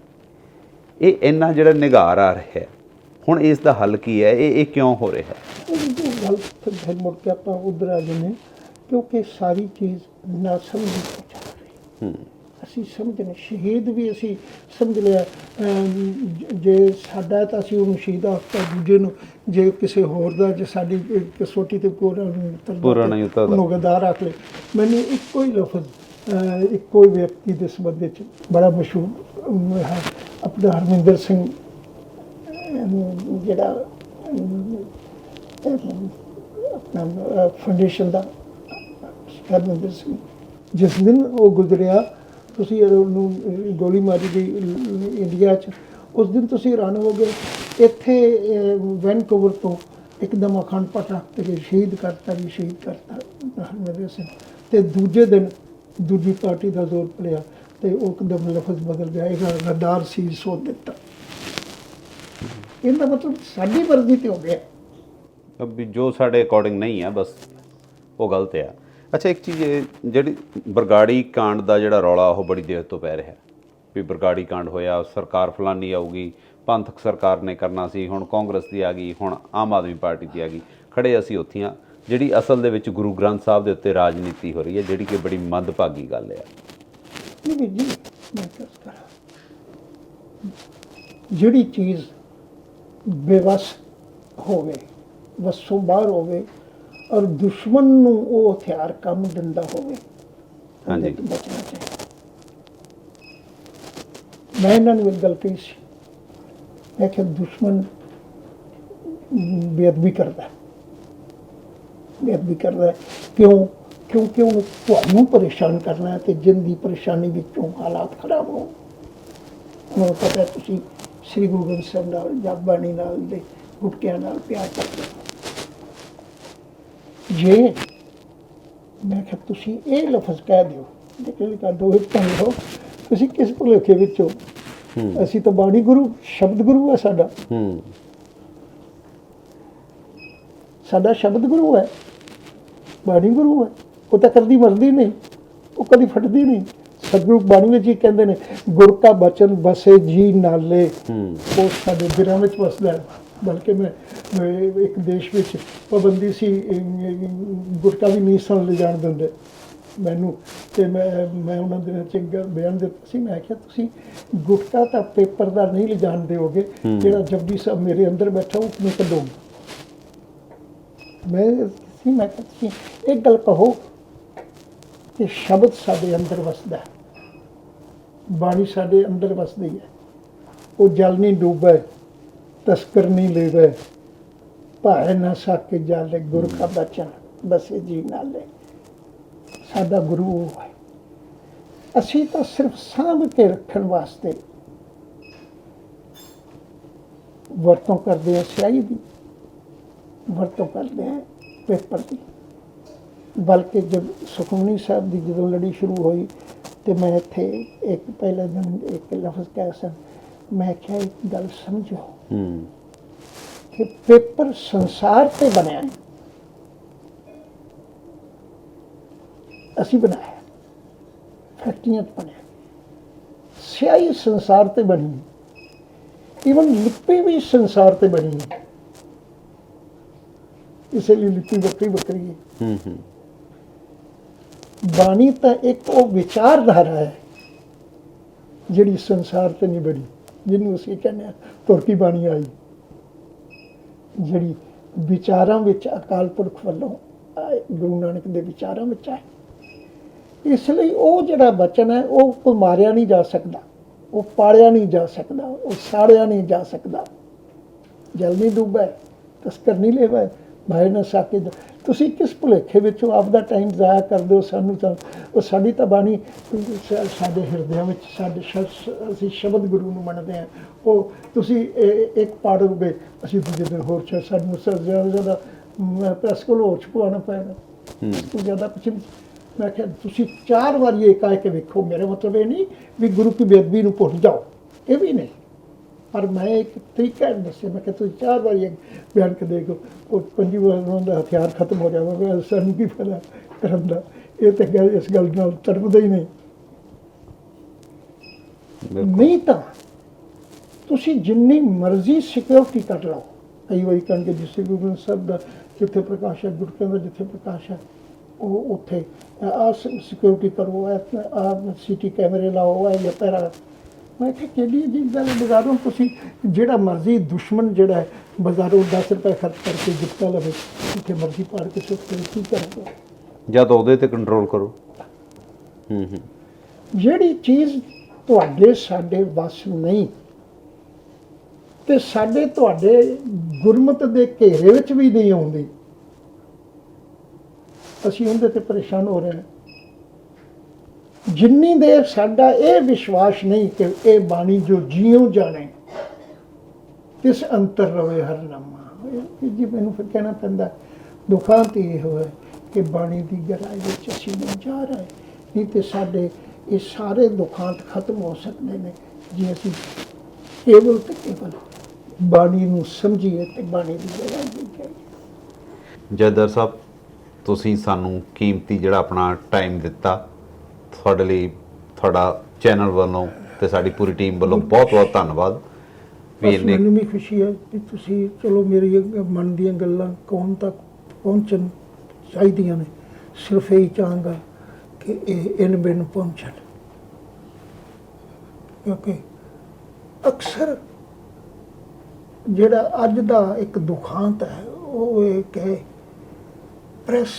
ਇਹ ਇੰਨਾ ਜਿਹੜਾ ਨਿਘਾਰ ਆ ਰਿਹਾ ਹੁਣ ਇਸ ਦਾ ਹੱਲ ਕੀ ਹੈ? ਇਹ ਕਿਉਂ ਹੋ ਰਿਹਾ? गल फिर मुड़ के आप उधर आ जाने, क्योंकि सारी चीज़ ना समझ चल रही। असी समझने शहीद भी असी समझ लिया, जे साडा तो असी उन्होंने शहीद आखता, दूजे नूं जे किसी होर दा जे साडी कसौटी ते पूरा नहीं उतरदा गद्दार आख ले। मैंने इको ही लफज इको ही व्यक्ति के संबंध च बड़ा मशहूर है अपना हरमिंदर सिंह जिहड़ा अपना फाउंडेशन का हरमिंदर सिंह, जिस दिन वो गुजरिया तुसी उन्होंने गोली मारी गई इंडिया च, उस दिन तुसी हैरान हो गए। इत्थे वैनकूवर तो एकदम अखंड पाठ रख के शहीद करता भी शहीद करता हरमिंदर सिंह, तो दूजे दिन दूजी पार्टी का जोर पड़िया तो एकदम लफज बदल गया, एक गद्दार सी सो दिता। इनका मतलब साडी मर्जी तो हो गया भी जो साढ़े अकॉर्डिंग नहीं है, बस वो गलत है। अच्छा एक चीज़ ਜਿਹੜੀ ਬਰਗਾੜੀ ਕਾਂਡ ਦਾ ਜਿਹੜਾ ਰੌਲਾ ਉਹ ਬੜੀ ਦੇਰ ਤੋਂ ਪੈ ਰਿਹਾ ਵੀ ਬਰਗਾੜੀ ਕਾਂਡ ਹੋਇਆ, ਸਰਕਾਰ ਫਲਾਨੀ ਆਊਗੀ, ਪੰਥਕ ਸਰਕਾਰ ਨੇ ਕਰਨਾ ਸੀ, ਹੁਣ ਕਾਂਗਰਸ ਦੀ ਆ ਗਈ, ਹੁਣ ਆਮ ਆਦਮੀ ਪਾਰਟੀ ਦੀ ਆ ਗਈ, ਖੜੇ ਅਸੀਂ ਉੱਥੇ ਹਾਂ। ਜਿਹੜੀ ਅਸਲ ਦੇ ਵਿੱਚ ਗੁਰੂ ਗ੍ਰੰਥ ਸਾਹਿਬ ਦੇ ਉੱਤੇ ਰਾਜਨੀਤੀ ਹੋ ਰਹੀ ਹੈ, ਜਿਹੜੀ ਕਿ ਬੜੀ ਮੰਦਭਾਗੀ ਗੱਲ ਹੈ। नहीं जी मैं कस करा जिहड़ी चीज़ बेवस होवे, वसों बाहर होवे और दुश्मन नूं वो हथियार कम दिंदा होवे, हाँ जी। तो बचना चाहिए। मैं इन्हां नूं एक गल कही सी, मैं कि दुश्मन बेअदबी करता है, क्यों? क्योंकि उन्हें तुहानूं परेशान करना है तो जिन दी परेशानी विचों हालात खराब हो। उन्होंने पता है तुसीं श्री गुरु ग्रंथ साहिब नाल जां बाणी नाल दे गुटकियां नाल प्यार करदे हो। जे मैं कहा तुसीं ये लफज कह दिओ, निकल कर दो ढंग हो, तुसीं किस भुलेखे विच हो? असीं तो बाणी गुरु शब्द गुरु है साडा, साडा शब्द गुरु है, बाणी गुरु है। वो तो कदी मरदी नहीं, वो कदी फटदी नहीं। सतगुरु बाणी में ही कहते हैं गुर का बचन बसे जी नाले, वो साडे दिलां विच वसदा है। बल्कि मैं एक देश में पाबंदी सी गुटका भी नहीं सन ले जान देंदे मैनू, तो मैं उन्होंने दिनों च एक बयान दिता सी, मैं आख्या तुसीं गुटका तो पेपर का नहीं ले जान दोगे, जिहड़ा जपजी साहब मेरे अंदर बैठा वो किवें कढोगे? मैं तुसीं एक गल कहो कि शब्द साडे अंदर वसदा है, ਬਾਣੀ ਸਾਡੇ ਅੰਦਰ ਵਸਦੀ ਹੈ। ਉਹ ਜਲ ਨਹੀਂ ਡੂਬੈ ਤਸਕਰ ਨਹੀਂ ਲੈਵੈ, ਭਾਏ ਨਾ ਸਾਕੇ ਜਾਲੇ, ਗੁਰ ਕਾ ਬਚਨ ਬਸੇ ਜੀ ਨਾਲੇ। ਸਾਡਾ ਗੁਰੂ ਉਹ ਹੈ। ਅਸੀਂ ਤਾਂ ਸਿਰਫ ਸਾਂਭ ਕੇ ਰੱਖਣ ਵਾਸਤੇ ਵਰਤੋਂ ਕਰਦੇ ਹਾਂ ਸਿਆਹੀ ਦੀ, ਵਰਤੋਂ ਕਰਦੇ ਹਾਂ ਪੇਪਰ ਦੀ। ਬਲਕਿ ਜਦ ਸੁਖਮਨੀ ਸਾਹਿਬ ਦੀ ਜਦੋਂ ਲੜੀ ਸ਼ੁਰੂ ਹੋਈ ਤੇ ਮੈਂ ਇੱਥੇ ਇੱਕ ਪਹਿਲੇ ਦਿਨ ਇੱਕ ਲਫ਼ਜ਼ ਕਹਿ ਸਨ, ਮੈਂ ਕਿਹਾ ਇੱਕ ਗੱਲ ਸਮਝੋ ਕਿ ਪੇਪਰ ਸੰਸਾਰ ਤੇ ਬਣਿਆ, ਅਸੀਂ ਬਣਾਇਆ, ਫੈਕਟਰੀਆਂ 'ਚ ਬਣਿਆ। ਸਿਆਹੀ ਸੰਸਾਰ ਤੇ ਬਣੀ, ਈਵਨ ਲਿਪੀ ਵੀ ਸੰਸਾਰ ਤੇ ਬਣੀ ਹੈ, ਇਸੇ ਲਈ ਲਿਪੀ ਵੱਖਰੀ ਵੱਖਰੀ ਹੈ। ਬਾਣੀ ਤਾਂ ਇੱਕ ਉਹ ਵਿਚਾਰਧਾਰਾ ਹੈ ਜਿਹੜੀ ਸੰਸਾਰ ਤੇ ਨਹੀਂ ਬਣੀ, ਜਿਹਨੂੰ ਅਸੀਂ ਕਹਿੰਦੇ ਹਾਂ ਤੁਰਕੀ ਬਾਣੀ ਆਈ, ਜਿਹੜੀ ਵਿਚਾਰਾਂ ਵਿੱਚ ਅਕਾਲ ਪੁਰਖ ਵੱਲੋਂ ਗੁਰੂ ਨਾਨਕ ਦੇ ਵਿਚਾਰਾਂ ਵਿੱਚ ਆਏ। ਇਸ ਲਈ ਉਹ ਜਿਹੜਾ ਬਚਨ ਹੈ ਉਹ ਕੋਈ ਮਾਰਿਆ ਨਹੀਂ ਜਾ ਸਕਦਾ, ਉਹ ਪਾੜਿਆ ਨਹੀਂ ਜਾ ਸਕਦਾ, ਉਹ ਸਾੜਿਆ ਨਹੀਂ ਜਾ ਸਕਦਾ। ਜਲ ਨਹੀਂ ਡੁੱਬੈ ਤਸਕਰ ਨਹੀਂ ਲੈਵੈ, ਭਾਏ ਨਾ ਸਾਕੇ। ਤੁਸੀਂ ਕਿਸ ਭੁਲੇਖੇ ਵਿੱਚੋਂ ਆਪਦਾ ਟਾਈਮ ਜ਼ਾਇਆ ਕਰਦੇ ਹੋ? ਸਾਨੂੰ ਤਾਂ ਉਹ ਸਾਡੀ ਤਾਂ ਬਾਣੀ ਸਾਡੇ ਹਿਰਦਿਆਂ ਵਿੱਚ, ਅਸੀਂ ਸ਼ਬਦ ਗੁਰੂ ਨੂੰ ਮੰਨਦੇ ਹਾਂ। ਉਹ ਤੁਸੀਂ ਇੱਕ ਪਾੜੋਗੇ, ਅਸੀਂ ਦੂਜੇ ਦਿਨ ਹੋਰ ਸਾਨੂੰ ਜ਼ਿਆਦਾ ਜ਼ਿਆਦਾ ਪ੍ਰੈਸ ਕੋਲ ਹੋਰ ਛਪਵਾਉਣਾ ਪਏਗਾ, ਇਸ ਤੋਂ ਜ਼ਿਆਦਾ ਕੁਛ ਨਹੀਂ। ਮੈਂ ਕਿਹਾ ਤੁਸੀਂ 4 ਵਾਰੀ ਇਹ ਕਹਿ ਕੇ ਵੇਖੋ, ਮੇਰੇ ਮਤਲਬ ਇਹ ਨਹੀਂ ਵੀ ਗੁਰੂ ਕੀ ਬੇਅਦਬੀ ਨੂੰ ਭੁੱਲ ਜਾਓ, ਇਹ ਵੀ ਨਹੀਂ, ਪਰ ਮੈਂ ਇੱਕ ਤਰੀਕਾ ਦੱਸਿਆ। ਮੈਂ ਕਿਹਾ ਤੁਸੀਂ 4 ਵਾਰੀ ਬਿਆਨ ਕੇ ਦੇਖੋ, ਉਹ 5ਵੀਂ ਵਾਰ ਉਹਨਾਂ ਦਾ ਹਥਿਆਰ ਖਤਮ ਹੋ ਜਾਵੇਗਾ, ਸਾਨੂੰ ਕੀ ਫਾਇਦਾ ਕਰਨ ਦਾ? ਇਹ ਤਾਂ ਗੱਲ ਇਸ ਗੱਲ ਨਾਲ ਤੜਪਦਾ ਹੀ ਨਹੀਂ। ਨਹੀਂ ਤਾਂ ਤੁਸੀਂ ਜਿੰਨੀ ਮਰਜ਼ੀ ਸਿਕਿਉਰਿਟੀ ਕਰ ਲਓ, ਕਈ ਵਾਰੀ ਕਹਿਣਗੇ ਜਿਸ ਗੁਰੂ ਗ੍ਰੰਥ ਸਾਹਿਬ ਦਾ ਜਿੱਥੇ ਪ੍ਰਕਾਸ਼ ਹੈ, ਗੁਰੂ ਕਹਿੰਦਾ ਜਿੱਥੇ ਪ੍ਰਕਾਸ਼ ਹੈ ਉਹ ਉੱਥੇ ਆਹ ਸਿਕਿਉਰਿਟੀ ਕਰੋ, ਆਹ ਸੀਟੀ ਕੈਮਰੇ ਲਾਓ, ਇਹ ਪੈਰਾ। ਮੈਂ ਕਿਹਾ ਕਿਹੜੀ ਅਜੀਬ ਗੱਲ, ਬਾਜ਼ਾਰੋਂ ਤੁਸੀਂ ਜਿਹੜਾ ਮਰਜ਼ੀ ਦੁਸ਼ਮਣ ਜਿਹੜਾ ਹੈ ਬਾਜ਼ਾਰੋਂ 10 ਰੁਪਏ ਖਰਚ ਕਰਕੇ ਜਿੱਤਾ ਲਵੇ, ਜਿੱਥੇ ਮਰਜ਼ੀ ਪਾੜ ਕੇ ਸੁੱਟ ਕੀ ਕਰੋਗੇ? ਜਦ ਉਹਦੇ ਤੇ ਕੰਟਰੋਲ ਕਰੋ। ਜਿਹੜੀ ਚੀਜ਼ ਤੁਹਾਡੇ ਸਾਡੇ ਵੱਸ ਨਹੀਂ ਤੇ ਸਾਡੇ ਤੁਹਾਡੇ ਗੁਰਮਤਿ ਦੇ ਘੇਰੇ ਵਿੱਚ ਵੀ ਨਹੀਂ ਆਉਂਦੀ, ਅਸੀਂ ਉਹਦੇ ਤੇ ਪਰੇਸ਼ਾਨ ਹੋ ਰਹੇ ਹਾਂ। ਜਿੰਨੀ ਦੇਰ ਸਾਡਾ ਇਹ ਵਿਸ਼ਵਾਸ ਨਹੀਂ ਕਿ ਇਹ ਬਾਣੀ ਜੋ ਜਿਉਂ ਜਾਣੇ ਤਿਸ ਅੰਤਰ ਰਵੇ ਹਰ ਨਾਮਾ। ਜੀ ਮੈਨੂੰ ਫਿਰ ਕਹਿਣਾ ਪੈਂਦਾ, ਦੁੱਖਾਂ ਤੇ ਇਹ ਹੋਇਆ ਕਿ ਬਾਣੀ ਦੀ ਗਹਿਰਾਈ ਵਿੱਚ ਅਸੀਂ ਨਹੀਂ ਜਾ ਰਹੇ, ਨਹੀਂ ਤੇ ਸਾਡੇ ਇਹ ਸਾਰੇ ਦੁੱਖਾਂ ਖਤਮ ਹੋ ਸਕਦੇ ਨੇ ਜੇ ਅਸੀਂ ਕੇਵਲ ਤੇ ਕੇਵਲ ਬਾਣੀ ਨੂੰ ਸਮਝੀਏ ਤੇ ਬਾਣੀ ਦੀ ਗਹਿਰਾਈ ਵਿੱਚ ਜਾਈਏ। ਜੈਦਰ ਸਾਹਿਬ, ਤੁਸੀਂ ਸਾਨੂੰ ਕੀਮਤੀ ਜਿਹੜਾ ਆਪਣਾ ਟਾਈਮ ਦਿੱਤਾ, ਤੁਹਾਡੇ ਲਈ ਤੁਹਾਡਾ ਚੈਨਲ ਵੱਲੋਂ ਤੇ ਸਾਡੀ ਪੂਰੀ ਟੀਮ ਵੱਲੋਂ ਬਹੁਤ ਬਹੁਤ ਧੰਨਵਾਦ। ਮੈਨੂੰ ਵੀ ਖੁਸ਼ੀ ਹੈ ਕਿ ਤੁਸੀਂ ਚਲੋ ਮੇਰੀ ਮਨ ਦੀਆਂ ਗੱਲਾਂ ਕੌਣ ਤੱਕ ਪਹੁੰਚਣ ਚਾਹੀਦੀਆਂ ਨੇ, ਸਿਰਫ ਇਹੀ ਚਾਹਾਂਗਾ ਕਿ ਇਹ ਇਨ ਬਿਨ ਪਹੁੰਚਣ, ਕਿਉਂਕਿ ਅਕਸਰ ਜਿਹੜਾ ਅੱਜ ਦਾ ਇੱਕ ਦੁਖਾਂਤ ਹੈ ਉਹ ਇਹ ਕਿ ਪ੍ਰੈਸ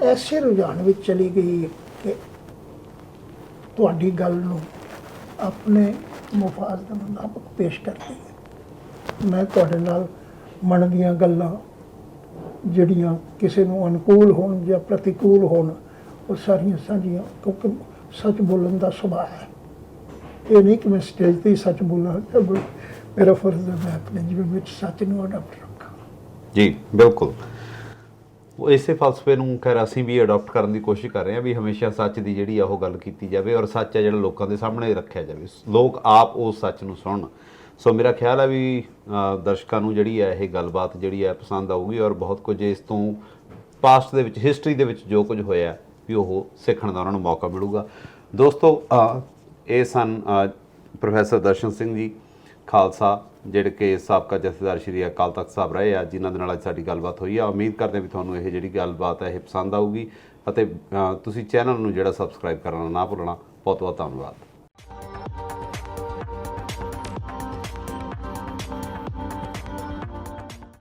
ਐਸੇ ਰੁਝਾਨ ਵਿੱਚ ਚਲੀ ਗਈ ਕਿ ਤੁਹਾਡੀ ਗੱਲ ਨੂੰ ਆਪਣੇ ਮੁਫਾਦ ਦੇ ਮੁਤਾਬਕ ਪੇਸ਼ ਕਰਦੀ ਹੈ। ਮੈਂ ਤੁਹਾਡੇ ਨਾਲ ਮਨ ਦੀਆਂ ਗੱਲਾਂ ਜਿਹੜੀਆਂ ਕਿਸੇ ਨੂੰ ਅਨੁਕੂਲ ਹੋਣ ਜਾਂ ਪ੍ਰਤੀਕੂਲ ਹੋਣ, ਉਹ ਸਾਰੀਆਂ ਸਾਂਝੀਆਂ, ਕਿਉਂਕਿ ਸੱਚ ਬੋਲਣ ਦਾ ਸੁਭਾਅ ਹੈ। ਇਹ ਨਹੀਂ ਕਿ ਮੈਂ ਸਟੇਜ 'ਤੇ ਹੀ ਸੱਚ ਬੋਲਾਂ, ਮੇਰਾ ਫਰਜ਼ ਹੈ ਮੈਂ ਆਪਣੇ ਜੀਵਨ ਵਿੱਚ ਸੱਚ ਨੂੰ ਅਡਾਪਟ ਰੱਖਾਂ। ਜੀ ਬਿਲਕੁਲ, ਉਹ ਇਸੇ ਫਲਸਫੇ ਨੂੰ ਖੈਰ ਅਸੀਂ ਵੀ ਅਡਾਪਟ ਕਰਨ ਦੀ ਕੋਸ਼ਿਸ਼ ਕਰ ਰਹੇ ਹਾਂ ਵੀ ਹਮੇਸ਼ਾ ਸੱਚ ਦੀ ਜਿਹੜੀ ਆ ਉਹ ਗੱਲ ਕੀਤੀ ਜਾਵੇ ਔਰ ਸੱਚ ਹੈ ਜਿਹੜਾ ਲੋਕਾਂ ਦੇ ਸਾਹਮਣੇ ਰੱਖਿਆ ਜਾਵੇ, ਲੋਕ ਆਪ ਉਸ ਸੱਚ ਨੂੰ ਸੁਣਨ। ਸੋ ਮੇਰਾ ਖਿਆਲ ਹੈ ਵੀ ਦਰਸ਼ਕਾਂ ਨੂੰ ਜਿਹੜੀ ਹੈ ਇਹ ਗੱਲਬਾਤ ਜਿਹੜੀ ਹੈ ਪਸੰਦ ਆਊਗੀ ਔਰ ਬਹੁਤ ਕੁਝ ਇਸ ਤੋਂ ਪਾਸਟ ਦੇ ਵਿੱਚ, ਹਿਸਟਰੀ ਦੇ ਵਿੱਚ ਜੋ ਕੁਝ ਹੋਇਆ ਵੀ ਉਹ ਸਿੱਖਣ ਦਾ ਉਹਨਾਂ ਨੂੰ ਮੌਕਾ ਮਿਲੂਗਾ। ਦੋਸਤੋ, ਇਹ ਸਨ ਪ੍ਰੋਫੈਸਰ ਦਰਸ਼ਨ ਸਿੰਘ ਜੀ ਖਾਲਸਾ, ਜਿਹੜੇ ਕਿ ਸਾਬਕਾ ਜਥੇਦਾਰ ਸ਼੍ਰੀ ਅਕਾਲ ਤਖਤ ਸਾਹਿਬ ਰਹੇ ਆ, ਜਿਨ੍ਹਾਂ ਦੇ ਨਾਲ ਅੱਜ ਸਾਡੀ ਗੱਲਬਾਤ ਹੋਈ ਆ। ਉਮੀਦ ਕਰਦੇ ਹਾਂ ਵੀ ਤੁਹਾਨੂੰ ਇਹ ਜਿਹੜੀ ਗੱਲਬਾਤ ਹੈ ਇਹ ਪਸੰਦ ਆਊਗੀ ਅਤੇ ਤੁਸੀਂ ਚੈਨਲ ਨੂੰ ਜਿਹੜਾ ਸਬਸਕ੍ਰਾਈਬ ਕਰਨਾ ਨਾ ਭੁੱਲਣਾ। ਬਹੁਤ ਬਹੁਤ ਧੰਨਵਾਦ।